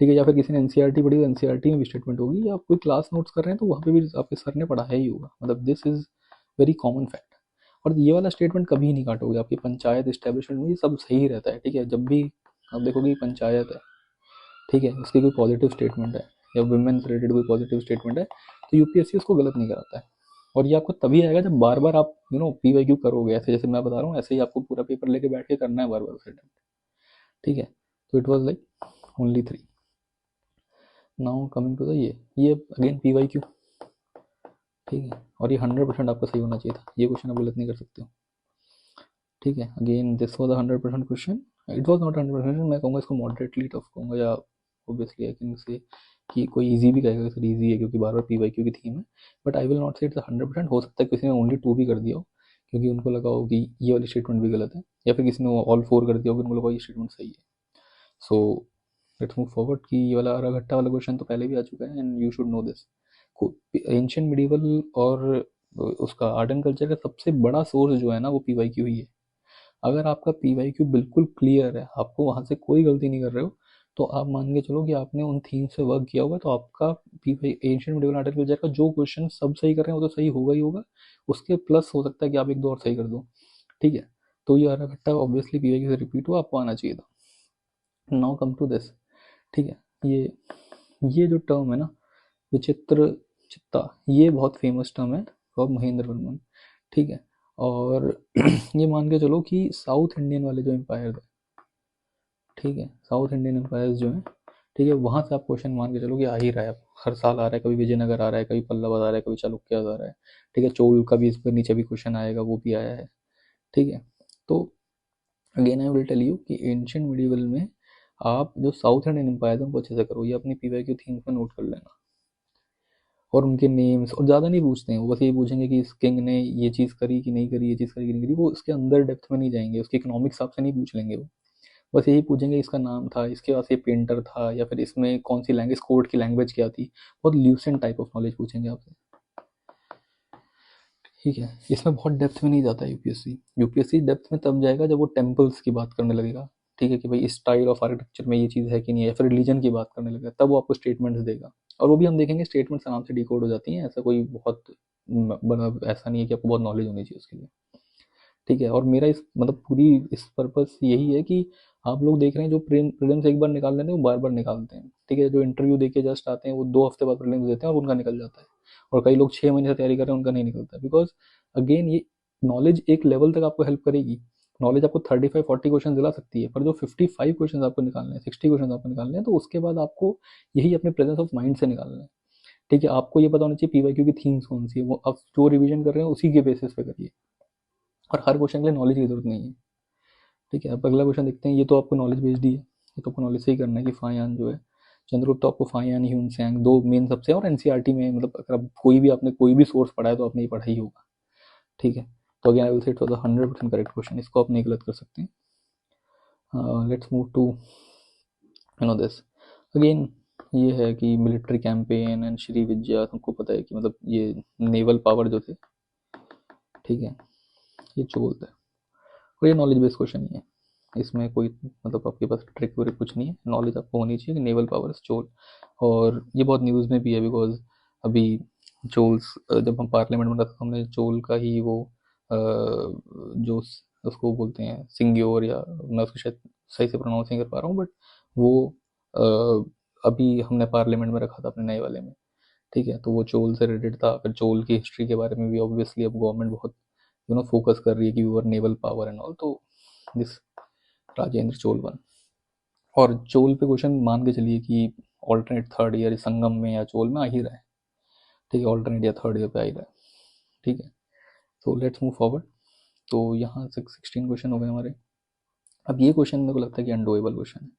[SPEAKER 1] ठीक है, या फिर किसी ने एनसीईआरटी पढ़ी तो एनसीईआरटी में भी स्टेटमेंट होगी, या आप कोई क्लास नोट्स कर रहे हैं तो वहाँ पे भी आपके सर ने पढ़ाया ही होगा, मतलब this is very common fact. और ये वाला स्टेटमेंट कभी नहीं काटोगे, आपकी पंचायत इस्टेब्लिशमेंट में ये सब सही रहता है। ठीक है, जब भी आप देखोगे पंचायत है, ठीक है, उसकी कोई पॉजिटिव स्टेटमेंट है या वुमेन से रिलेटेड कोई पॉजिटिव स्टेटमेंट है तो यूपीएससी उसको गलत नहीं कराता है। और ये आपको तभी आएगा जब बार बार आप पीवाईक्यू करोगे, ऐसे जैसे मैं बता रहा हूँ ऐसे ही आपको पूरा पेपर लेके बैठ के करना है बार बार उसे। ठीक है, तो it was like only 3। Now coming to the ये अगेन पीवाईक्यू। ठीक है, और ये 100% आपका सही होना चाहिए था, ये क्वेश्चन आप गलत नहीं कर सकते हो। ठीक है, again this was 100% question, it was not 100%, मैं कहूँगा इसको मॉडरेटली टफ कहूँगा, या ऑब्वियसली आई कैन से कि कोई इजी भी कहेगा सर इजी है क्योंकि बार बार पीवाईक्यू की थीम है, बट आई विल नॉट से इट्स 100%। हो सकता है किसी ने ओनली 2 भी कर दिया हो क्योंकि उनको लगा हो कि ये वाली स्टेटमेंट भी गलत है, या फिर किसी ने ऑल 4 कर दिया हो, उनको लगा ये स्टेटमेंट सही है। सो लेट्स मूव फॉरवर्ड कि ये वाला अराघट्टा वाला क्वेश्चन तो पहले भी आ चुका है and you should know this. Ancient medieval और उसका आर्ट एंड कल्चर का सबसे बड़ा सोर्स जो है ना वो पीवाईक्यू ही है। अगर आपका पीवाईक्यू बिल्कुल क्लियर है, आपको वहाँ से कोई गलती नहीं कर रहे हो, तो आप मान के चलो कि आपने उन थीम से वर्क किया होगा, तो आपका PY ancient medieval art and culture का जो क्वेश्चन सब सही कर रहे हैं वो तो सही होगा ही होगा, उसके प्लस हो सकता है कि आप 1-2 और सही कर दो। ठीक है, तो ये अराघट्टा ऑब्वियसली पीवाईक्यू से रिपीट हुआ, आपको आना चाहिए था। Now come to this. ठीक है, ये जो टर्म है ना, विचित्र चित्ता, ये बहुत फेमस टर्म है और महेंद्र वर्मन। ठीक है, और ये मान के चलो कि साउथ इंडियन वाले जो एम्पायर थे, ठीक है, साउथ इंडियन एम्पायर्स जो हैं, ठीक है, वहाँ से आप क्वेश्चन मान के चलो कि आ ही रहा है, हर साल आ रहा है, कभी विजयनगर आ रहा है, कभी पल्लव आ रहा है, कभी चालुक्य आ रहा है। ठीक है, चोल का भी इस पर नीचे भी क्वेश्चन आएगा, वो भी आया है। ठीक है, तो again I will tell you कि एंशियंट मिडिवल में आप जो साउथ इंडियन एम्पायर है उनको अच्छे से करो, ये अपनी पीवाईक्यू थीम्स में नोट कर लेना। और उनके नेम्स और ज़्यादा नहीं पूछते हैं, वो बस ये पूछेंगे कि इस किंग ने ये चीज़ करी कि नहीं करी, ये चीज़ करी कि नहीं करी, वो उसके अंदर डेप्थ में नहीं जाएंगे, उसके इकोनॉमिक हिसाब से नहीं पूछ लेंगे वो। बस यही पूछेंगे इसका नाम था, इसके पास ये पेंटर था, या फिर इसमें कौन सी लैंग्वेज, कोड की लैंग्वेज क्या थी। बहुत ल्यूसेंट टाइप ऑफ नॉलेज पूछेंगे आपसे, ठीक है। इसमें बहुत डेप्थ में नहीं जाता है यूपीएससी। यूपीएससी डेप्थ में तब जाएगा जब वो टेम्पल्स की बात करने लगेगा, ठीक है, कि भाई इस स्टाइल ऑफ आर्किटेक्चर में ये चीज़ है कि नहीं है, फिर रिलीजन की बात करने लगेगा, तब वो आपको स्टेटमेंट्स देगा। और वो भी हम देखेंगे स्टेटमेंट्स आराम से डिकोड हो जाती हैं, ऐसा कोई बहुत बड़ा ऐसा नहीं है कि आपको बहुत नॉलेज होनी चाहिए उसके लिए, ठीक है। और मेरा इस मतलब पूरी इस पर्पस यही है कि आप लोग देख रहे हैं जो प्रीलिम्स एक बार निकाल लेते हैं वो बार बार निकालते हैं, ठीक है। जो इंटरव्यू दे के जस्ट आते हैं वो 2 हफ्ते बाद प्रीलिम्स देते हैं और उनका निकल जाता है। और कई लोग 6 महीने से तैयारी कर रहे हैं, उनका नहीं निकलता, बिकॉज अगेन ये नॉलेज एक लेवल तक आपको हेल्प करेगी। नॉलेज आपको 35-40 क्वेश्चन दिला सकती है, पर जो 55 क्वेश्चन आपको निकालने हैं, 60 क्वेश्चन आपको निकालने हैं, तो उसके बाद आपको यही अपने प्रेजेंस ऑफ माइंड से निकालना है, ठीक है। आपको ये पता होना चाहिए पीवाईक्यू की थीम्स कौन सी है, वो आप जो रिवीजन कर रहे हैं उसी के बेसिस पे करिए, और हर क्वेश्चन के लिए नॉलेज की जरूरत नहीं है, ठीक है। अब अगला क्वेश्चन देखते हैं। ये तो आपको नॉलेज बेस्ड ही है, ये तो आपको नॉलेज से ही करना है कि फायान जो है, चंद्रगुप्त तो आपको फायान ह्यूनसैंग दो मेन सबसे, और एनसीईआरटी में मतलब अगर आप कोई भी आपने कोई भी सोर्स पढ़ा है तो आपने ये पढ़ा ही होगा, ठीक है। तो again I will say it was a 100% correct question, इसको आप नहीं गलत कर सकते हैं। Let's move to this again. ये है कि military campaign and Srivijaya, सबको पता है कि मतलब ये नेवल पावर जो थे, ठीक है, ये चोल थे। और ये नॉलेज बेस्ड क्वेश्चन ही है, इसमें कोई मतलब आपके पास ट्रिक व्रिक कुछ नहीं है, नॉलेज आपको होनी चाहिए कि नेवल पावर्स चोल। और ये बहुत न्यूज़ में भी है, बिकॉज अभी चोल्स जब हम पार्लियामेंट में था तो हमने चोल का ही वो जो उसको बोलते हैं सिंग्योर, या मैं उसको शायद सही से प्रोनाउंस नहीं कर पा रहा हूँ, बट वो अभी हमने पार्लियामेंट में रखा था अपने नए वाले में, ठीक है। तो वो चोल से रिलेटेड था, फिर चोल की हिस्ट्री के बारे में भी ऑब्वियसली अब गवर्नमेंट बहुत फोकस कर रही है कि we were naval power and all, तो दिस राजेंद्र चोल वन। और चोल पे क्वेश्चन मान के चलिए कि ऑल्टरनेट थर्ड ईयर संगम में या चोल में आ ही रहा है, ठीक है, ऑल्टरनेट या थर्ड ईयर पे आ ही रहा है, ठीक है। तो लेट्स मूव फॉरवर्ड। तो यहाँ से 16 क्वेश्चन हो गए हमारे। अब ये क्वेश्चन मेरे को लगता है कि अनडोएबल क्वेश्चन है,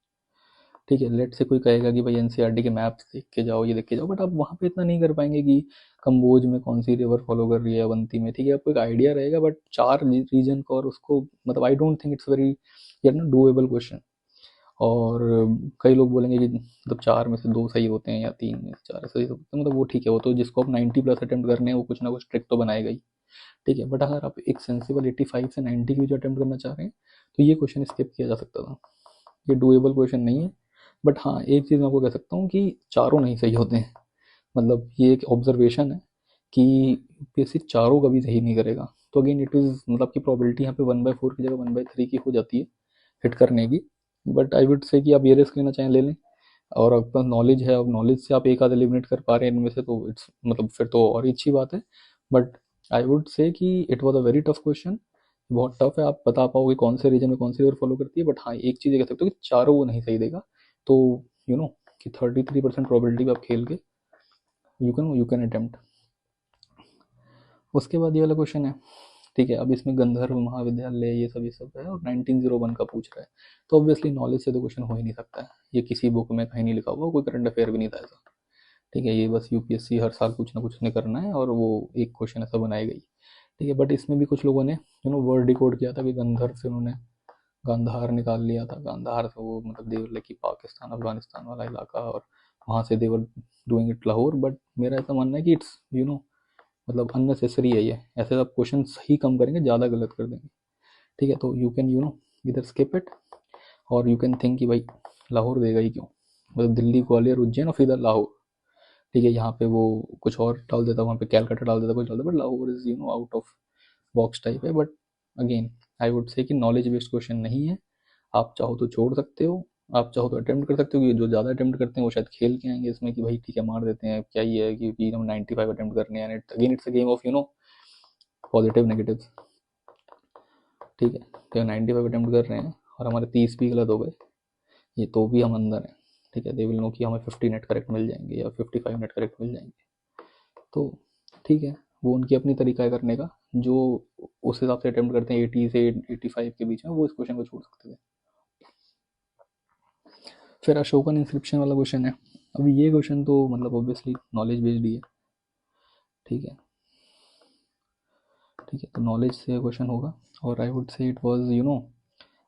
[SPEAKER 1] ठीक है। लेट से कोई कहेगा कि भाई एनसीईआरटी के मैप्स देख के जाओ, ये देख के जाओ, बट आप वहाँ पे इतना नहीं कर पाएंगे कि कंबोज में कौन सी रिवर फॉलो कर रही है अवंती में, ठीक है। आपको एक आइडिया रहेगा, बट 4 रीजन का, और उसको मतलब I don't think it's very doable question. और कई लोग बोलेंगे कि मतलब 4 में से 2 सही होते हैं या 3 में से 4 सही होते हैं, मतलब वो ठीक है, वो तो जिसको आप 90+ अटेम्प्ट करने हैं वो कुछ ना कुछ ट्रिक तो बनाएगा ही, ठीक है। बट अगर आप एक सेंसिबल 85 से 90 की जो अटेम्प्ट करना चाह रहे हैं तो ये क्वेश्चन स्किप किया जा सकता था, ये डूएबल क्वेश्चन नहीं है। बट हाँ, एक चीज़ मैं आपको कह सकता हूँ कि चारों नहीं सही होते हैं, मतलब ये एक ऑब्जर्वेशन है कि यूपीएससी चारों कभी सही नहीं करेगा। तो अगेन इट इज़ मतलब की प्रोबेबिलिटी यहाँ पे 1/4 की जगह 1/3 की हो जाती है हिट करने की। बट आई वुड से कि आप ये रिस्क लेना चाहें ले लें, और आपके पास नॉलेज है, अब नॉलेज से आप एक आध एलिमिनेट कर पा रहे हैं इनमें से, तो इट्स मतलब फिर तो और ही अच्छी बात है। बट आई वुड से कि it was a very tough question, बहुत टफ है, आप बता पाओगे कौन से रीजन में कौन सी रिवर फॉलो करती है। बट हाँ, एक चीज़ ये कह सकते हो कि चारों वो नहीं सही देगा, तो यू नो कि 33% प्रोबेबिलिटी पे आप खेल के यू कैन अटेम्प्ट। उसके बाद ये वाला क्वेश्चन है, ठीक है। अब इसमें गंधर्व महाविद्यालय ये सब है, और 1901 का पूछ रहा है, तो ऑब्वियसली नॉलेज से तो क्वेश्चन हो ही नहीं सकता है, ये किसी बुक में कहीं नहीं लिखा हुआ, कोई करंट अफेयर भी नहीं था ऐसा, ठीक है। ये बस यूपीएससी हर साल कुछ ना कुछ ने करना है, और वो एक क्वेश्चन ऐसा बनाई गई, ठीक है। बट इसमें भी कुछ लोगों ने वर्ड डिकोड किया था कि गंधर्व से उन्होंने गांधार निकाल लिया था, गांधार से वो मतलब देवर लाइक पाकिस्तान अफगानिस्तान वाला इलाका, और वहाँ से देवर डूइंग इट लाहौर। बट मेरा ऐसा मानना है कि इट्स मतलब अननेसेसरी है ये, ऐसे आप क्वेश्चन सही कम करेंगे, ज़्यादा गलत कर देंगे, ठीक है। तो यू कैन इधर स्किप इट, और यू कैन थिंक कि भाई लाहौर देगा ही क्यों, मतलब दिल्ली ग्वालियर उज्जैन और फिर इधर लाहौर, ठीक है। यहाँ पे वो कुछ और डाल देता, वहाँ पे कैलकाटा डाल देता, कुछ डाल देता, but Lahore is out of box type है। But again I would say कि नॉलेज बेस्ड क्वेश्चन नहीं है, आप चाहो तो छोड़ सकते हो, आप चाहो तो अटेम्प्ट कर सकते हो, कि जो ज़्यादा अटेम्प्ट करते हैं वो शायद खेल के आएंगे इसमें कि भाई ठीक है मार देते हैं, क्या ही है कि हम 95 अटेम्प्ट करने हैं, again it's a game of positive negative, ठीक है। तो 95 अटेम्प्ट कर रहे हैं और हमारे 30 भी गलत हो गए, ये तो भी हम अंदर हैं, ठीक है। दे विल नो कि हमें 50 नेट करेक्ट मिल जाएंगे या 55 नेट करेक्ट मिल जाएंगे, तो ठीक है, वो उनकी अपनी तरीका है करने का, जो उस हिसाब से अटेम्प्ट करते हैं 80 से 85 के बीच में, वो इस क्वेश्चन को छोड़ सकते थे। फिर अशोकन इंस्क्रिप्शन वाला क्वेश्चन है। अभी ये क्वेश्चन तो मतलब ऑब्वियसली नॉलेज बेस्ड ही है, ठीक है। ठीक है, तो नॉलेज से क्वेश्चन होगा, और आई वुड से इट वाज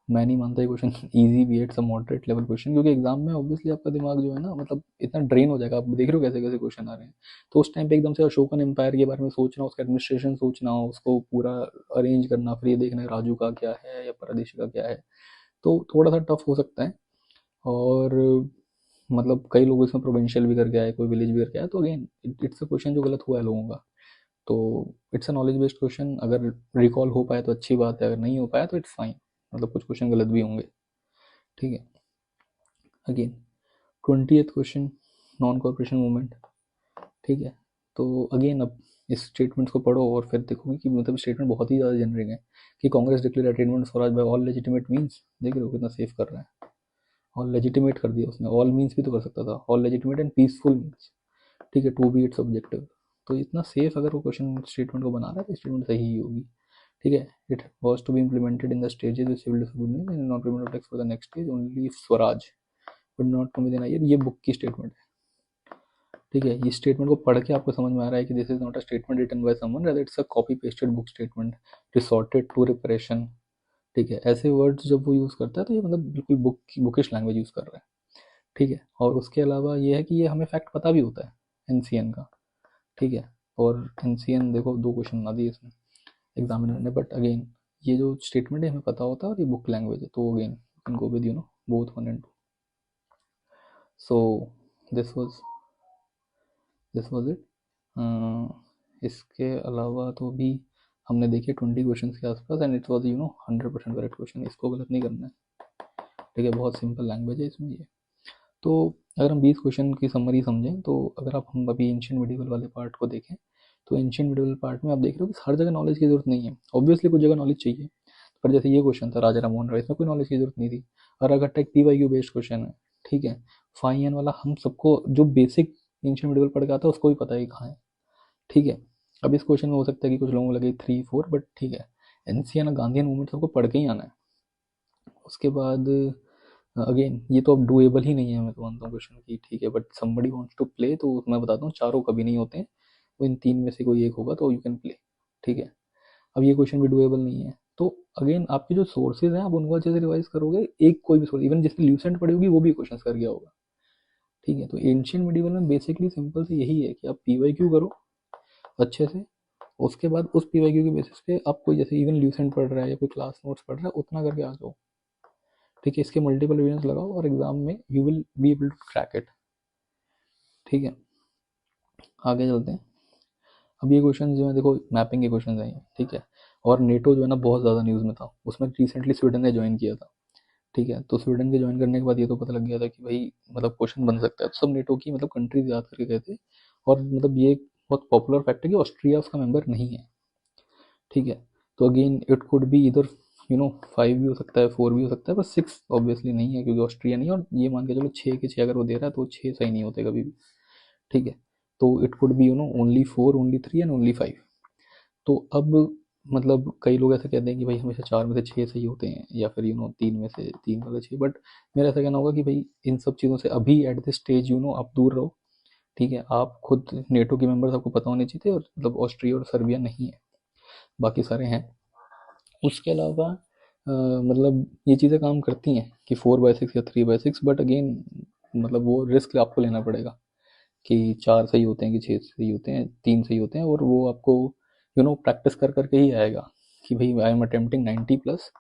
[SPEAKER 1] मैं नहीं मानता ये क्वेश्चन इजी भी है, it's a moderate level question, क्योंकि एग्जाम में ऑब्वियसली आपका दिमाग जो है ना मतलब इतना ड्रेन हो जाएगा, आप देख रहे हो कैसे कैसे क्वेश्चन आ रहे हैं, तो उस टाइम पे एकदम से अशोकन एम्पायर के बारे में सोचना, उसका एडमिनिस्ट्रेशन सोचना, उसको पूरा अरेंज करना, फिर ये देखना राजू का क्या है या परदेशी का क्या है, तो थोड़ा सा टफ हो सकता है। और मतलब कई लोग इसमें प्रोविंशियल भी करके आए, कोई विलेज भी करके आए, तो अगेन इट्स अ क्वेश्चन जो गलत हुआ है लोगों का। तो it's a knowledge based question, अगर रिकॉल हो पाए तो अच्छी बात है, अगर नहीं हो पाया तो इट्स फाइन, मतलब कुछ क्वेश्चन गलत भी होंगे, ठीक है। Again 20th question, non corporation movement, ठीक है। तो अगेन अब इस स्टेटमेंट्स को पढ़ो और फिर देखोगे कि मतलब स्टेटमेंट बहुत ही ज़्यादा जेनरिक है, कि Congress declare attainment swaraj by all legitimate means, देख रहे हो कितना सेफ कर रहा है, ऑल लेजिटिमेट कर दिया उसने, ऑल मीन्स भी तो कर सकता था, all legitimate and peaceful means, ठीक है, टू बी इट्स ऑब्जेक्टिव। तो इतना सेफ अगर वो क्वेश्चन स्टेटमेंट को बना रहा है तो स्टेटमेंट सही ही होगी, ठीक है। It was to be implemented in the stages with civil disobedience and not payment of tax for the next stage only if swaraj but not come with in a year, ये बुक की statement है, ठीक है। इस statement को पढ़ के आपको समझ में आ रहा है कि this is not a statement written by someone, rather it's a copy pasted book statement resorted to reparation, ठीक है। ऐसे वर्ड्स जब वो यूज़ करता है तो ये मतलब बिल्कुल बुकिश लैंग्वेज यूज़ कर रहा है, ठीक है। और उसके अलावा ये है कि ये हमें फैक्ट पता भी होता है एनसीएन का, ठीक है। और एनसीएन देखो 2 क्वेश्चन बना दिए इसमें एग्जामिनर ने, बट अगेन ये जो स्टेटमेंट है हमें पता होता है और ये बुक लैंग्वेज है, तो again can go with both 1 and 2। So this was it. इसके अलावा तो भी हमने देखे 20 क्वेश्चन के आसपास, and it was 100% correct question, इसको गलत नहीं करना है, ठीक है। बहुत सिंपल लैंग्वेज है इसमें ये। तो अगर हम 20 क्वेश्चन की समरी समझें, तो अगर आप हम अभी एंशियंट मिडिवल वाले पार्ट को देखें, तो एंशियंट मिडिवल पार्ट में आप देख रहे हो कि हर जगह नॉलेज की जरूरत नहीं है, ऑब्वियसली कुछ जगह नॉलेज चाहिए, पर जैसे ये क्वेश्चन था राजा राममोहन राय, इसमें कोई नॉलेज की जरूरत नहीं थी। और अगर टेक पीवाईक्यू बेस्ड क्वेश्चन है, ठीक है, फाइन वाला हम सबको जो बेसिक एंशियंट मिडिवल पढ़ के आता है उसको भी पता है कि कहाँ है, ठीक है। अब इस क्वेश्चन में हो सकता है कि कुछ लोगों को लगे 3 4, बट ठीक है, एनसीएन गांधीयन मूवमेंट सबको पढ़ के ही आना है। उसके बाद अगेन ये तो अब डुएबल ही नहीं है, मैं तो मानता हूँ क्वेश्चन की, ठीक है, but somebody wants to play, तो मैं बताता हूँ चारों कभी नहीं होते हैं, वो इन 3 में से कोई एक होगा तो यू कैन प्ले, ठीक है। अब ये क्वेश्चन भी डुएबल नहीं है, तो अगेन आपके जो सोर्सेज हैं आप उनको अच्छे से रिवाइज करोगे, एक कोई भी सोर्स, इवन जिसने ल्यूसेंट पढ़ी होगी वो भी क्वेश्चन कर गया होगा, ठीक है। तो एंशियंट मिडिवल में बेसिकली सिंपल से यही है कि आप पीवाईक्यू करो अच्छे से, उसके बाद उस पीवाईक्यू के बेसिस पे आप कोई जैसे इवन ल्यूसेंट पढ़ रहा है या कोई क्लास नोट्स पढ़ रहा है उतना करके आ जाओ, ठीक है। इसके मल्टीपल रिविजन लगाओ और एग्जाम में you will be able to crack it, ठीक है। आगे चलते हैं। अब ये क्वेश्चन जो है देखो मैपिंग के क्वेश्चन हैं, ठीक है। और नेटो जो है ना बहुत ज़्यादा न्यूज़ में था, उसमें रिसेंटली स्वीडन ने ज्वाइन किया था, ठीक है। तो स्वीडन के ज्वाइन करने के बाद ये तो पता लग गया था कि भाई मतलब क्वेश्चन बन सकता है, तो सब नेटो की मतलब कंट्रीज याद करके गए थे, और मतलब ये बहुत पॉपुलर फैक्ट है कि ऑस्ट्रिया उसका मेंबर नहीं है, ठीक है। तो अगेन इट कुड बी इधर 5 भी हो सकता है, 4 भी हो सकता है, पर 6 ऑब्वियसली नहीं है क्योंकि ऑस्ट्रिया नहीं है, और ये मान के चलो 6 के 6 अगर वो दे रहा है तो 6 सही नहीं होते कभी भी, ठीक है। तो it could B only 4, only 3 and only 5। तो अब मतलब कई लोग ऐसा कहते हैं कि भाई हमेशा 4 में से 6 सही होते हैं, या फिर 3 में से 3 वाले 6, बट मेरा ऐसा कहना होगा कि भाई इन सब चीज़ों से अभी एट दिस स्टेज आप दूर रहो, ठीक है। आप खुद नेटो के मेंबर्स आपको पता होने चाहिए, और मतलब ऑस्ट्रिया और सर्बिया नहीं है, बाकी सारे हैं। उसके अलावा मतलब ये चीज़ें काम करती हैं कि 4/6 या 3/6, बट अगेन मतलब वो रिस्क आपको लेना पड़ेगा कि 4 सही होते हैं कि 6 सही होते हैं, 3 सही होते हैं, और वो आपको प्रैक्टिस कर करके ही आएगा कि भाई आई एम अटेम्प्टिंग 90+।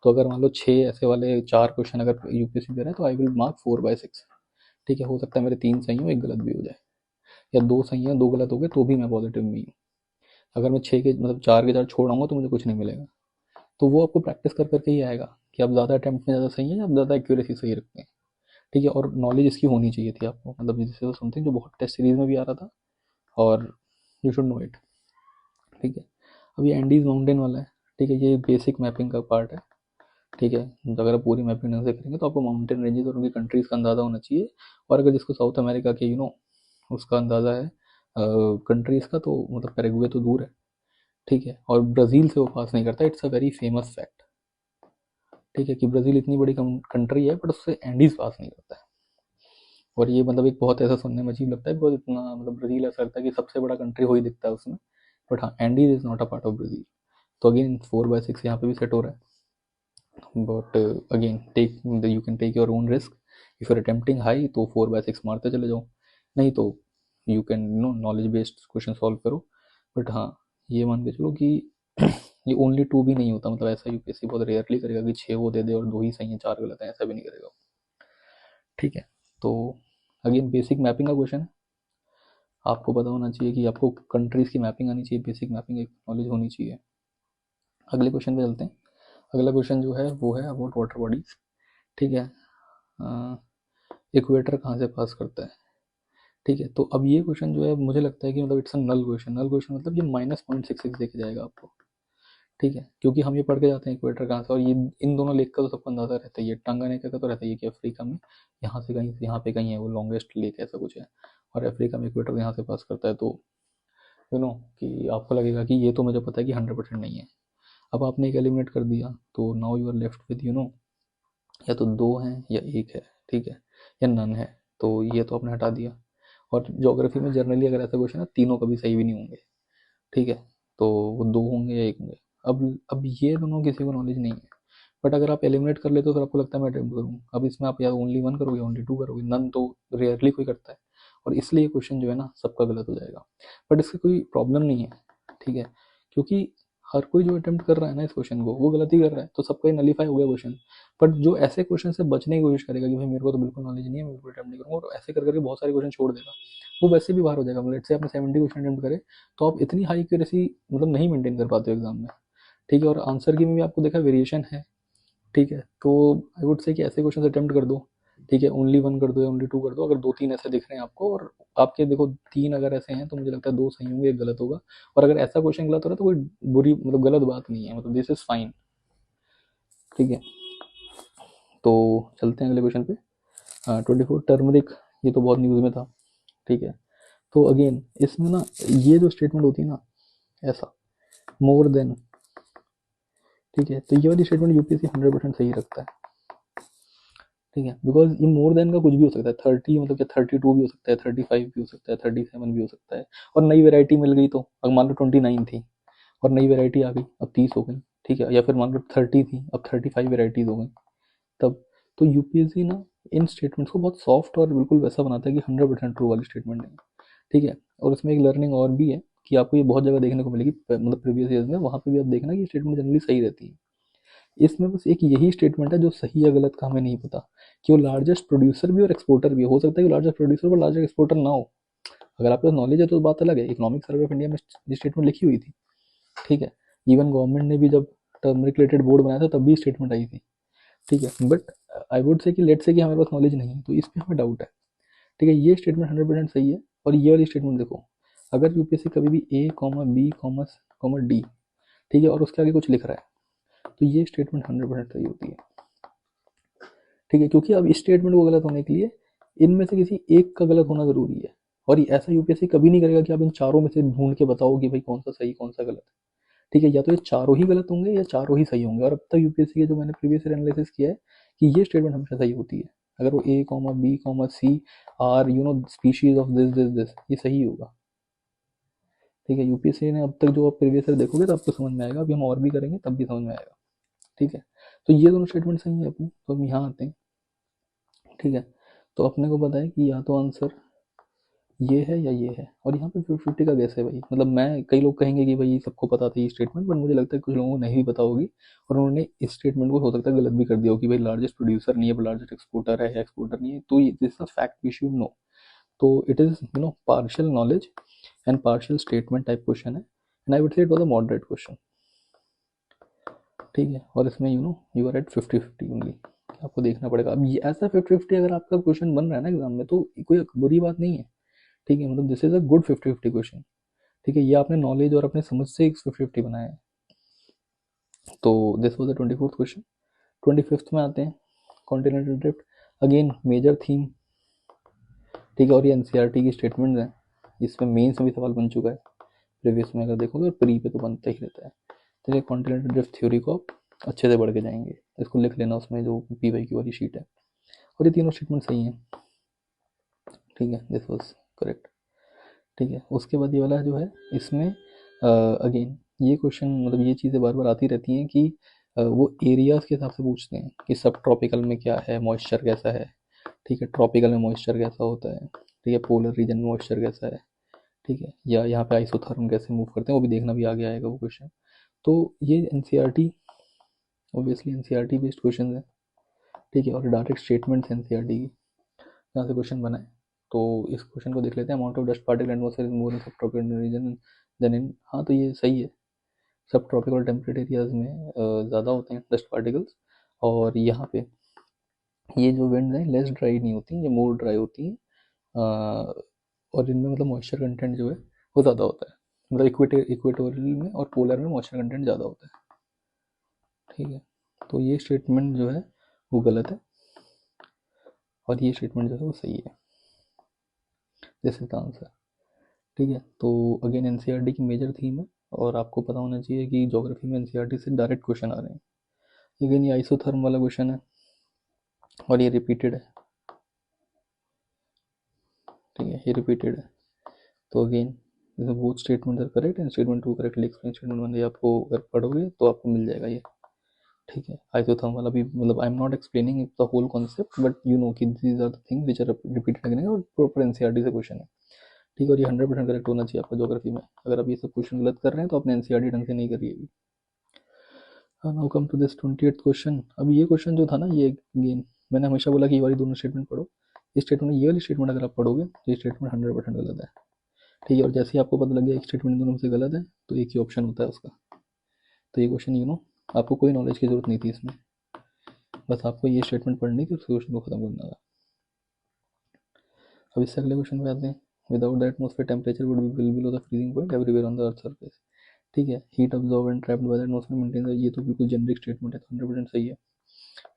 [SPEAKER 1] तो अगर मान लो 6 ऐसे वाले 4 क्वेश्चन अगर यूपीएससी दे रहा है तो आई विल मार्क 4/6, ठीक है। हो सकता है मेरे 3 सही हो, एक गलत भी हो जाए, या 2 सही हैं 2 गलत हो गए तो भी मैं पॉजिटिव में ही हूँ। अगर मैं 6 के मतलब 4 के 4 छोड़ आऊँगा तो मुझे कुछ नहीं मिलेगा। तो वो आपको प्रैक्टिस कर करके ही आएगा कि आप ज़्यादा अटैम्प्ट में ज़्यादा सही हैं या आप ज़्यादा एक्यूरेसी सही रखते हैं, ठीक है। और नॉलेज इसकी होनी चाहिए थी आपको, मतलब जैसे समथिंग जो बहुत टेस्ट सीरीज में भी आ रहा था, और यू शुड नो इट, ठीक है। अब ये एंडीज माउंटेन वाला है, ठीक है, ये बेसिक मैपिंग का पार्ट है, ठीक है। तो अगर आप पूरी मैपिंग ढंग से करेंगे तो आपको माउंटेन रेंजेस और उनकी कंट्रीज़ का अंदाज़ा होना चाहिए, और अगर जिसको साउथ अमेरिका के उसका अंदाज़ा है कंट्रीज़ का, तो मतलब पैराग्वे तो दूर है, ठीक है, और ब्राज़ील से वो पास नहीं करता, it's a very famous fact, ठीक है, कि ब्राज़ील इतनी बड़ी कंट्री है बट उससे एंडीज पास नहीं करता है, और ये मतलब एक बहुत ऐसा सुनने में अजीब लगता है, बिकॉज इतना मतलब ब्राज़ील ऐसा लगता है कि सबसे बड़ा कंट्री हो ही दिखता है उसमें, बट हाँ, Andes is not a part of Brazil. तो अगेन 4/6 यहाँ पे भी सेट हो रहा है, but again take you can take your own risk. If you are attempting high तो 4/6 मारते चले जाओ, नहीं तो you can knowledge based question solve करो। बट हाँ, ये मान के चलो कि ये ओनली 2 भी नहीं होता, मतलब ऐसा यूपीएससी बहुत रेयरली करेगा कि 6 वो दे दे और 2 ही सही है 4 गलत है, ऐसा भी नहीं करेगा। ठीक है, तो अगेन बेसिक मैपिंग का क्वेश्चन है, आपको पता होना चाहिए कि आपको कंट्रीज की मैपिंग आनी चाहिए, बेसिक मैपिंग एक नॉलेज होनी चाहिए। अगले क्वेश्चन पे चलते हैं। अगला क्वेश्चन जो है वो है अबाउट वाटर बॉडीज। ठीक है, इक्वेटर कहाँ से पास करता है। ठीक है, तो अब ये क्वेश्चन जो है मुझे लगता है कि मतलब it's a null question. Null question मतलब ये -0.66 देके जाएगा आपको। ठीक है, क्योंकि हम ये पढ़ के जाते हैं इक्वेटर कहाँ से, और ये इन दोनों लेक का तो सबको अंदाजा रहता है, ये टंगानेका का तो रहता है ये कि अफ्रीका में यहाँ से कहीं यहाँ पे कहीं है वो लॉन्गेस्ट लेक ऐसा कुछ है, और अफ्रीका में इक्वेटर यहाँ से पास करता है। तो यू नो कि आपको लगेगा कि ये तो मुझे पता है कि 100% नहीं है। अब आपने एक एलिमिनेट कर दिया, तो now you are left with या तो 2 हैं या 1 है। ठीक है, या नन है, तो ये तो आपने हटा दिया। और ज्योग्राफी में जनरली अगर ऐसा क्वेश्चन है तीनों कभी सही भी नहीं होंगे। ठीक है, तो वो 2 होंगे या 1 होंगे। अब ये दोनों किसी को नॉलेज नहीं है, बट अगर आप एलिमिनेट कर लेते हो तो आपको लगता है मैं अटेम्प्ट करूँ। अब इसमें आप या ओनली 1 करोगे या ओनली 2 करोगे, नन तो रेयरली कोई करता है, और इसलिए क्वेश्चन जो है ना सबका गलत हो जाएगा। बट इसकी कोई प्रॉब्लम नहीं है। ठीक है, क्योंकि हर कोई जो अटेम्प्ट कर रहा है ना इस क्वेश्चन को वो गलत ही कर रहा है, तो सबका ही नलीफाई हो गया क्वेश्चन। बट जो ऐसे क्वेश्चन से बचने की कोशिश करेगा कि भाई मेरे को तो बिल्कुल नॉलेज नहीं है, मैं बिल्कुल अटेम्प्ट नहीं करूँगा, और ऐसे कर करके बहुत सारे क्वेश्चन छोड़ देगा, वो वैसे भी बाहर हो जाएगा। लेट्स से आपने 70 क्वेश्चन अटेम्प्ट करे, तो आप इतनी हाई एक्यूरेसी मतलब नहीं मेंटेन कर पाते हो एग्जाम में। ठीक है, और आंसर की में भी आपको देखा वेरिएशन है। ठीक है, तो आई वुड से कि ऐसे क्वेश्चन अटेम्प्ट कर दो। ठीक है, ओनली 1 कर दो या ओनली 2 कर दो, अगर 2-3 ऐसे दिख रहे हैं आपको, और आपके देखो 3 अगर ऐसे हैं तो मुझे लगता है 2 सही होंगे, 1 गलत होगा। और अगर ऐसा क्वेश्चन गलत हो रहा है तो कोई बुरी मतलब गलत बात नहीं है, मतलब दिस इज फाइन। ठीक है, तो चलते हैं अगले क्वेश्चन पे। 24 टर्मरिक, ये तो बहुत न्यूज़ में था। ठीक है, तो अगेन इसमें ना ये जो स्टेटमेंट होती है ना ऐसा मोर देन, ठीक है, तो ये वाली स्टेटमेंट यूपीएससी 100% सही रखता है। ठीक है, बिकॉज ये मोर देन का कुछ भी हो सकता है, 30 मतलब क्या 32 भी हो सकता है, 35 भी हो सकता है, 37 भी हो सकता है, और नई वेराइटी मिल गई तो अगर मान लो 29 थी और नई वेराइटी आ गई अब 30 हो गई। ठीक है, या फिर मान लो 30 थी अब 35 वेराइटीज हो गई तब। तो यूपीएससी ना इन स्टेटमेंट्स को बहुत सॉफ्ट और बिल्कुल वैसा बनाता है कि 100% ट्रू वाली स्टेटमेंट नहीं। ठीक है, और इसमें एक लर्निंग और भी है कि आपको ये बहुत जगह देखने को मिलेगी, मतलब प्रीवियस ईयर्स में वहाँ पे भी आप देखना कि स्टेटमेंट जनरली सही रहती है। इसमें बस एक यही स्टेटमेंट है जो सही या गलत का हमें नहीं पता, कि वो लार्जेस्ट प्रोड्यूसर भी और एक्सपोर्टर भी हो सकता है कि लार्जेस्ट प्रोड्यूसर और लार्जेस्ट एक्सपोर्टर ना हो। अगर आपको नॉलेज है तो बात अलग है, इकोनॉमिक सर्वे ऑफ इंडिया में ये स्टेटमेंट लिखी हुई थी। ठीक है, इवन गवर्नमेंट ने भी जब टर्मरिक रिलेटेड बोर्ड बनाया था तब भी स्टेटमेंट आई थी। ठीक है, बट आई वुड से कि लेट से कि हमारे पास नॉलेज नहीं है तो इस पर हमें डाउट है। ठीक है, ये स्टेटमेंट 100% सही है। और ये वाली स्टेटमेंट देखो, अगर यूपीएससी कभी भी ए कॉमा बी कॉमा डी, ठीक है, और उसके आगे कुछ लिख रहा है, तो ये स्टेटमेंट 100% सही होती है। ठीक है, क्योंकि अब इस स्टेटमेंट को गलत होने के लिए इनमें से किसी एक का गलत होना जरूरी है, और ये ऐसा यूपीएससी कभी नहीं करेगा कि आप इन चारों में से ढूंढ के बताओ कि भाई कौन सा सही कौन सा गलत है। ठीक है, या तो ये चारों ही गलत होंगे या चारों ही सही होंगे, और अब तक यूपीएससी के जो मैंने प्रीवियस एनालिसिस किया है कि ये स्टेटमेंट हमेशा सही होती है। अगर वो A comma B comma C are species of this this this, ये सही होगा। ठीक है, यूपीएससी ने अब तक जो आप प्रीवियस ईयर देखोगे तो आपको समझ में आएगा, अभी हम और भी करेंगे तब भी समझ में आएगा। ठीक है, तो ये दोनों स्टेटमेंट सही है अपनी, तो हम यहाँ आते हैं। ठीक है, तो अपने को पता है कि या तो आंसर ये है या ये है, और यहाँ पे 50-50 का गैस है भाई। मतलब मैं कई लोग कहेंगे कि भाई सबको पता था ये स्टेटमेंट, बट मुझे लगता है कुछ लोगों को नहीं भी पता होगी, और उन्होंने इस स्टेटमेंट को हो सकता है गलत भी कर दिया हो कि भाई लार्जेस्ट प्रोड्यूसर नहीं है, लार्जेस्ट एक्सपोर्टर है या एक्सपोर्टर नहीं है। तो ये this is fact we should know. तो it is partial knowledge and partial statement type question है, and I would say it was a moderate question. ठीक है, और इसमें यू आर एट 50-50 ओनली, आपको देखना पड़ेगा। अब ये ऐसा 50-50 अगर आपका क्वेश्चन बन रहा है ना एग्जाम में तो कोई बुरी बात नहीं है। ठीक है, मतलब this is a good 50-50 question. ठीक है, ये आपने नॉलेज और अपने समझ से 50-50 बनाया है। तो this was the 24th question. 25th में आते हैं, continental drift, again major theme. ठीक है, और ये एनसीईआरटी की स्टेटमेंट है, इसमें मेंस में भी सवाल बन चुका है प्रीवियस में अगर देखोगे, और प्री पे तो बनता ही रहता है। तो ये कॉन्टिनेंटल ड्रिफ्ट थ्योरी को आप अच्छे से बढ़ के जाएंगे, इसको लिख लेना उसमें जो पीवाईक्यू वाली शीट है, और ये तीनों स्टेटमेंट सही हैं। ठीक है, दिस वॉज करेक्ट। ठीक है, उसके बाद ये वाला जो है इसमें अगेन ये क्वेश्चन मतलब ये चीज़ें बार बार आती रहती हैं कि वो एरियाज़ के हिसाब से पूछते हैं कि सब ट्रॉपिकल में क्या है, मॉइस्चर कैसा है। ठीक है, ट्रॉपिकल में मॉइस्चर कैसा होता है। ठीक है, पोलर रीजन में मॉइस्चर कैसा है। ठीक है, या यहाँ पे आइसोथर्म कैसे मूव करते हैं वो भी देखना भी आगे आएगा वो क्वेश्चन। तो ये NCERT obviously NCERT based question है। ठीक है, और डायरेक्ट स्टेटमेंट्स एनसीईआरटी की जहाँ से क्वेश्चन बना है। तो इस क्वेश्चन को देख लेते हैं। Amount of dust particle atmosphere is more in sub tropical reason then in. हाँ, तो ये सही है, सब ट्रॉपिकल टेम्परेट एरियाज में ज़्यादा होते हैं डस्ट पार्टिकल्स। और यहाँ पे ये जो विंड है लेस ड्राई नहीं होती, ये मोर ड्राई होती हैं। और इनमें मतलब मॉइस्चर कंटेंट जो है वो ज़्यादा होता है, मतलब इक्वेटोरियल में और पोलर में मॉइस्चर कंटेंट ज़्यादा होता है। ठीक है, तो ये स्टेटमेंट जो है वो गलत है और ये स्टेटमेंट जो है वो सही है। This is the answer. ठीक है, तो अगेन एनसीईआरटी की मेजर थीम है और आपको पता होना चाहिए कि ज्योग्राफी में एनसीईआरटी से डायरेक्ट क्वेश्चन आ रहे हैं। अगेन ये आइसोथर्म वाला क्वेश्चन है और ये रिपीटेड है। ठीक है, ये रिपीटेड है। तो again both statement are correct and statement two correctly explain statement one, ये आपको अगर पढ़ोगे तो आपको मिल जाएगा ये। ठीक है, आइसोथर्म वाला भी मतलब I am not explaining the whole concept but you know कि these are the things which are repeated again और प्रॉपर एनसीईआरटी से क्वेश्चन है। ठीक है, और ये 100% करेक्ट होना चाहिए आपका ज्योग्राफी में। अगर आप ये सब क्वेश्चन गलत कर रहे हैं तो आपने एनसीईआरटी ढंग से नहीं करी है। Now come to this 28th question. अब ये क्वेश्चन जो था ना, ये अगेन मैंने हमेशा बोला कि ये वाली दोनों स्टेटमेंट पढ़ो। इस स्टेटमेंट ये वाली स्टेटमेंट अगर आप पढ़ोगे तो ये स्टेटमेंट 100% गलत है। ठीक है, और जैसे ही आपको पता लग गया एक स्टेटमेंट दोनों में से गलत है तो एक ही ऑप्शन होता है उसका। तो ये क्वेश्चन आपको कोई नॉलेज की जरूरत नहीं थी इसमें, बस आपको ये स्टेटमेंट पढ़नी थी, उस क्वेश्चन को खत्म करना था। अब इससे अगले क्वेश्चन पे आते हैं। Without the atmosphere temperature would be well below the freezing point everywhere on the earth surface. ठीक है, heat absorb and trapped by the atmosphere maintain, ये तो बिल्कुल जेनरिक स्टेटमेंट है, 100% सही है।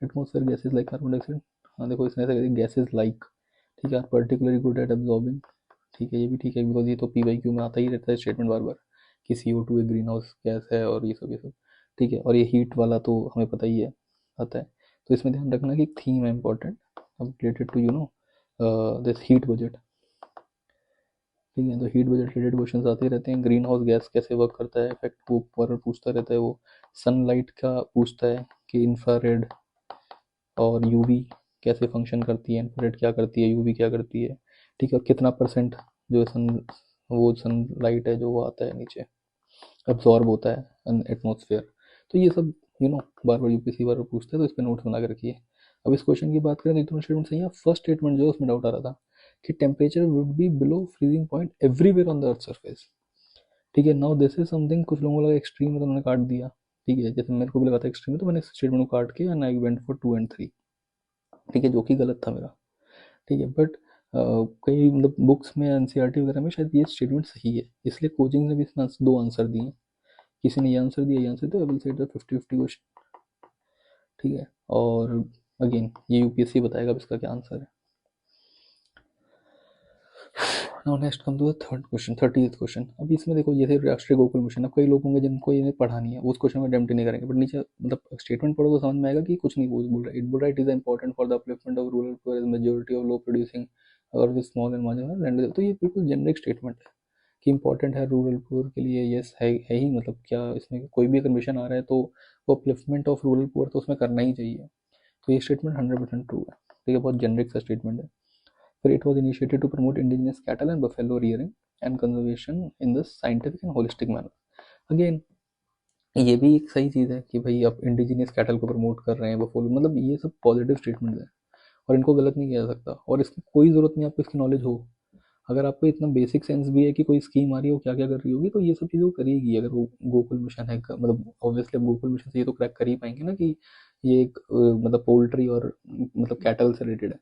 [SPEAKER 1] Atmosphere gases like carbon dioxide, हाँ देखो इसने ऐसा गैसेज लाइक, ठीक है, पर्टिकुलरली गुड एट अब्जॉर्बिंग। ठीक है, ये भी ठीक है बिकॉज ये तो पीवाईक्यू में आता ही रहता है स्टेटमेंट बार बार कि CO2 एक ग्रीन हाउस गैस है और ये सब। ठीक है, और ये हीट वाला तो हमें पता ही है आता है। तो इसमें ध्यान रखना कि एक थीम है इंपॉर्टेंट अब related to this heat budget. ठीक है, तो हीट बजट रिलेटेड क्वेश्चन आते रहते हैं। ग्रीन हाउस गैस कैसे वर्क करता है, इफेक्ट वो पर पूछता रहता है वो। सनलाइट का पूछता है कि इंफ्रारेड और यूवी कैसे फंक्शन करती है, इंफ्रारेड क्या करती है, यूवी क्या करती है। ठीक है, और कितना परसेंट जो सनलाइट है जो वो आता है नीचे एब्जॉर्ब होता है एटमॉस्फेयर। तो ये सब बार बार यूपीएससी बार बार पूछता है, तो इस पर नोट्स बना के रखिए। अब इस क्वेश्चन की बात करें तो दोनों स्टेटमेंट सही है। फर्स्ट स्टेटमेंट जो है उसमें डाउट आ रहा था कि temperature would be below freezing point everywhere on the earth surface. ठीक है, नाउ दिस इज समथिंग कुछ लोगों को लगा एक्सट्रीम है तो उन्होंने काट दिया। ठीक है, जैसे मेरे को भी लगा था एक्सट्रीम है तो मैंने स्टेटमेंट को काट के and I went for 2 and 3। ठीक है, जो कि गलत था मेरा। ठीक है, बट कई मतलब बुक्स में एनसीईआरटी वगैरह में शायद ये स्टेटमेंट सही है, इसलिए कोचिंग ने भी इसमें 2 आंसर दिए। किसी ने ये आंसर दिया, ये आंसर दिया, आई विल से 50-50 क्वेश्चन। ठीक है, और अगेन ये यूपीएससी बताएगा अब इसका क्या आंसर है। Now next come to the third question, 30th question. अब इसमें देखो ये थे राष्ट्रीय गोकुल मिशन। अब कई लोग होंगे जिनको ये पढ़ा नहीं है, वो उस क्वेश्चन में अटेम्प्ट नहीं करेंगे, बट नीचे मतलब स्टेटमेंट पढ़ो तो समझ में आएगा कि कुछ नहीं बोल रहा है। इट बोल रहा है it is important for the upliftment of rural poor majority of low producing और with small and marginal land. तो ये बिल्कुल जेनरिक स्टेटमेंट है कि इंपॉर्टेंट है रूरल पुअर के लिए। यस है ही, मतलब क्या इसमें कोई भी अगर मिशन आ रहा है तो वो अपलिफ्टमेंट ऑफ रूरल पुअर तो उसमें करना ही चाहिए। तो ये स्टेटमेंट 100% ट्रू है। ठीक है, बहुत जेनरिक सा स्टेटमेंट है। फिर it was initiated to promote indigenous cattle and buffalo rearing and conservation in the scientific and holistic manner. Again ये भी एक सही चीज़ है कि भाई आप इंडिजिनियस कैटल को प्रमोट कर रहे हैं, बफेलो, मतलब ये सब पॉजिटिव स्टेटमेंट है और इनको गलत नहीं किया जा सकता। और इसकी कोई ज़रूरत नहीं आपको इसकी नॉलेज हो। अगर आपको इतना बेसिक सेंस भी है कि कोई स्कीम आ रही है वो क्या क्या कर रही होगी तो ये सब चीज़ें वो करेगी। अगर वो गोकुल मिशन है मतलब ऑब्वियसली गोकुल मिशन से ये तो क्रैक कर ही पाएंगे ना कि ये एक मतलब पोल्ट्री और मतलब कैटल से रिलेटेड है।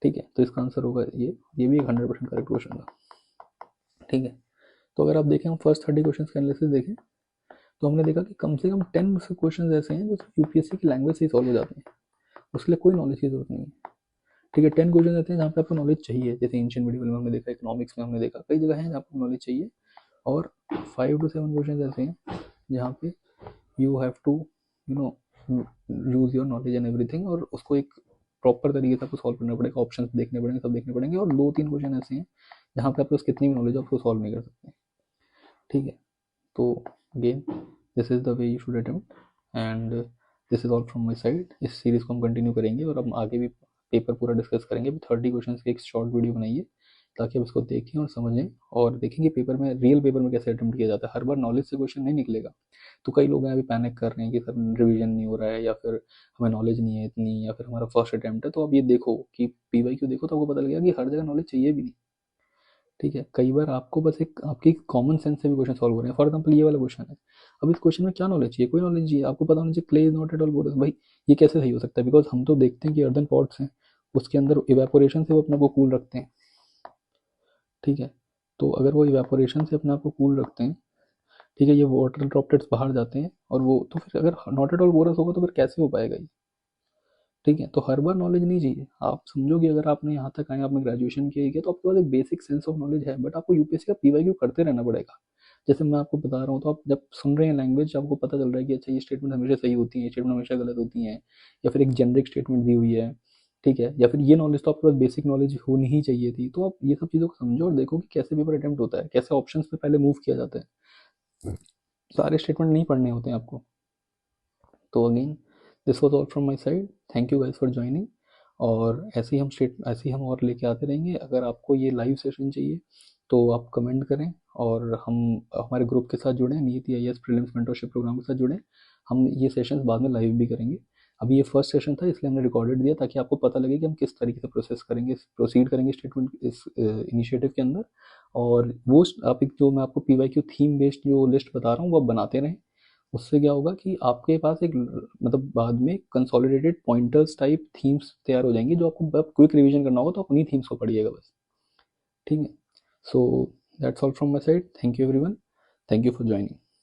[SPEAKER 1] ठीक है, तो इसका आंसर होगा ये भी एक 100% करेक्ट क्वेश्चन था। ठीक है, तो अगर आप देखें हम फर्स्ट 30 क्वेश्चन का एनालिसिस देखें तो हमने देखा कि कम से कम 10 क्वेश्चन ऐसे हैं जो यूपीएससी की लैंग्वेज से ही सॉल्व हो जाते हैं, उसके लिए कोई नॉलेज की जरूरत नहीं है। ठीक है, 10 क्वेश्चन रहते हैं जहाँ पे आपको नॉलेज चाहिए, जैसे एंशिएंट मेडिवल में हमने देखा, इकोनॉमिक्स में हमने देखा, कई जगह है जहाँ पे नॉलेज चाहिए। और 5 to 7 क्वेश्चन ऐसे हैं जहाँ पे you have to you know use your knowledge and everything और उसको एक प्रॉपर तरीके से आपको सॉल्व करना पड़ेगा, ऑप्शन देखने पड़ेंगे, सब देखने पड़ेंगे, और 2-3 क्वेश्चन ऐसे हैं जहाँ पे आपके पास कितनी भी नॉलेज हो आपको सॉल्व नहीं कर सकते, ठीक है। तो again this is the way you should attempt, and this is all from my side. इस सीरीज़ को हम कंटिन्यू करेंगे और हम आगे भी पेपर पूरा डिस्कस करेंगे। अभी 30 क्वेश्चन की एक शॉर्ट वीडियो बनाइए ताकि आप इसको देखें और समझें और देखेंगे पेपर में, रियल पेपर में कैसे अटेम्प्ट किया जाता है। हर बार नॉलेज से क्वेश्चन नहीं निकलेगा। तो कई लोग हैं अभी पैनिक कर रहे हैं कि सर रिवीजन नहीं हो रहा है, या फिर हमें नॉलेज नहीं है इतनी, या फिर हमारा फर्स्ट अटैम्प्ट है। तो आप ये देखो कि PYQ देखो तो आपको पता लगेगा कि हर जगह नॉलेज चाहिए भी नहीं, ठीक है। कई बार आपको बस एक आपकी कॉमन सेंस से भी क्वेश्चन सॉल्व हो रहे हैं। फॉर एग्जाम्पल ये वाला क्वेश्चन है, अब इस क्वेश्चन में क्या नॉलेज चाहिए, कोई नॉलेज चाहिए, आपको पता होना चाहिए clay is not at all porous. भाई ये कैसे सही हो सकता है, बिकॉज हम तो देखते हैं कि अर्दन पॉट्स हैं, उसके अंदर इवेपोरेशन से वो अपने को कूल रखते हैं, ठीक है। तो अगर वो इवेपोरेशन से अपने आप को कूल रखते हैं, ठीक है, ये वाटर ड्रॉपलेट्स बाहर जाते हैं, और वो तो फिर अगर नॉट एट ऑल पोरस होगा तो फिर कैसे हो पाएगा ये, ठीक है। तो हर बार नॉलेज नहीं चाहिए। आप समझो कि अगर आपने यहाँ तक आए, आपने ग्रेजुएशन किया तो आपके पास एक बेसिक सेंस ऑफ नॉलेज है, बट आपको यूपीएससी का PYQ करते रहना पड़ेगा। जैसे मैं आपको बता रहा हूँ, तो आप जब सुन रहे हैं लैंग्वेज, आपको पता चल रहा है कि अच्छा ये स्टेटमेंट हमेशा सही होती है, ये स्टेटमेंट हमेशा गलत होती हैं, या फिर एक जेनरिक स्टेटमेंट दी हुई है, ठीक है, या फिर ये नॉलेज तो आपके पास बेसिक नॉलेज होनी ही चाहिए थी। तो आप ये सब चीज़ों को समझो और देखो कि कैसे पेपर अटेम्प्ट होता है, कैसे ऑप्शन पे पहले मूव किया जाता है। सारे स्टेटमेंट नहीं पढ़ने होते हैं आपको। तो again this was all from my side, thank you guys for joining. और ऐसे ही हम और लेके आते रहेंगे। अगर आपको ये लाइव सेशन चाहिए तो आप कमेंट करें, और हम हमारे ग्रुप के साथ जुड़ें, नीति IAS प्रीलिम्स मेंटरशिप प्रोग्राम के साथ जुड़ें। हम ये सेशंस बाद में लाइव भी करेंगे। अभी ये फर्स्ट सेशन था इसलिए हमने रिकॉर्डेड दिया, ताकि आपको पता लगे कि हम किस तरीके से प्रोसीड करेंगे स्टेटमेंट इस इनिशिएटिव के अंदर। और वो आप जो मैं आपको PYQ थीम बेस्ड जो लिस्ट बता रहा हूँ वो आप बनाते रहें। उससे क्या होगा कि आपके पास एक मतलब बाद में कंसोलिडेटेड पॉइंटर्स टाइप थीम्स तैयार हो जाएंगी, जो आपको क्विक रिवीजन करना होगा तो आप उन्हीं थीम्स को पढ़िएगा बस, ठीक है। So that's all from my side, thank you everyone, thank you for joining.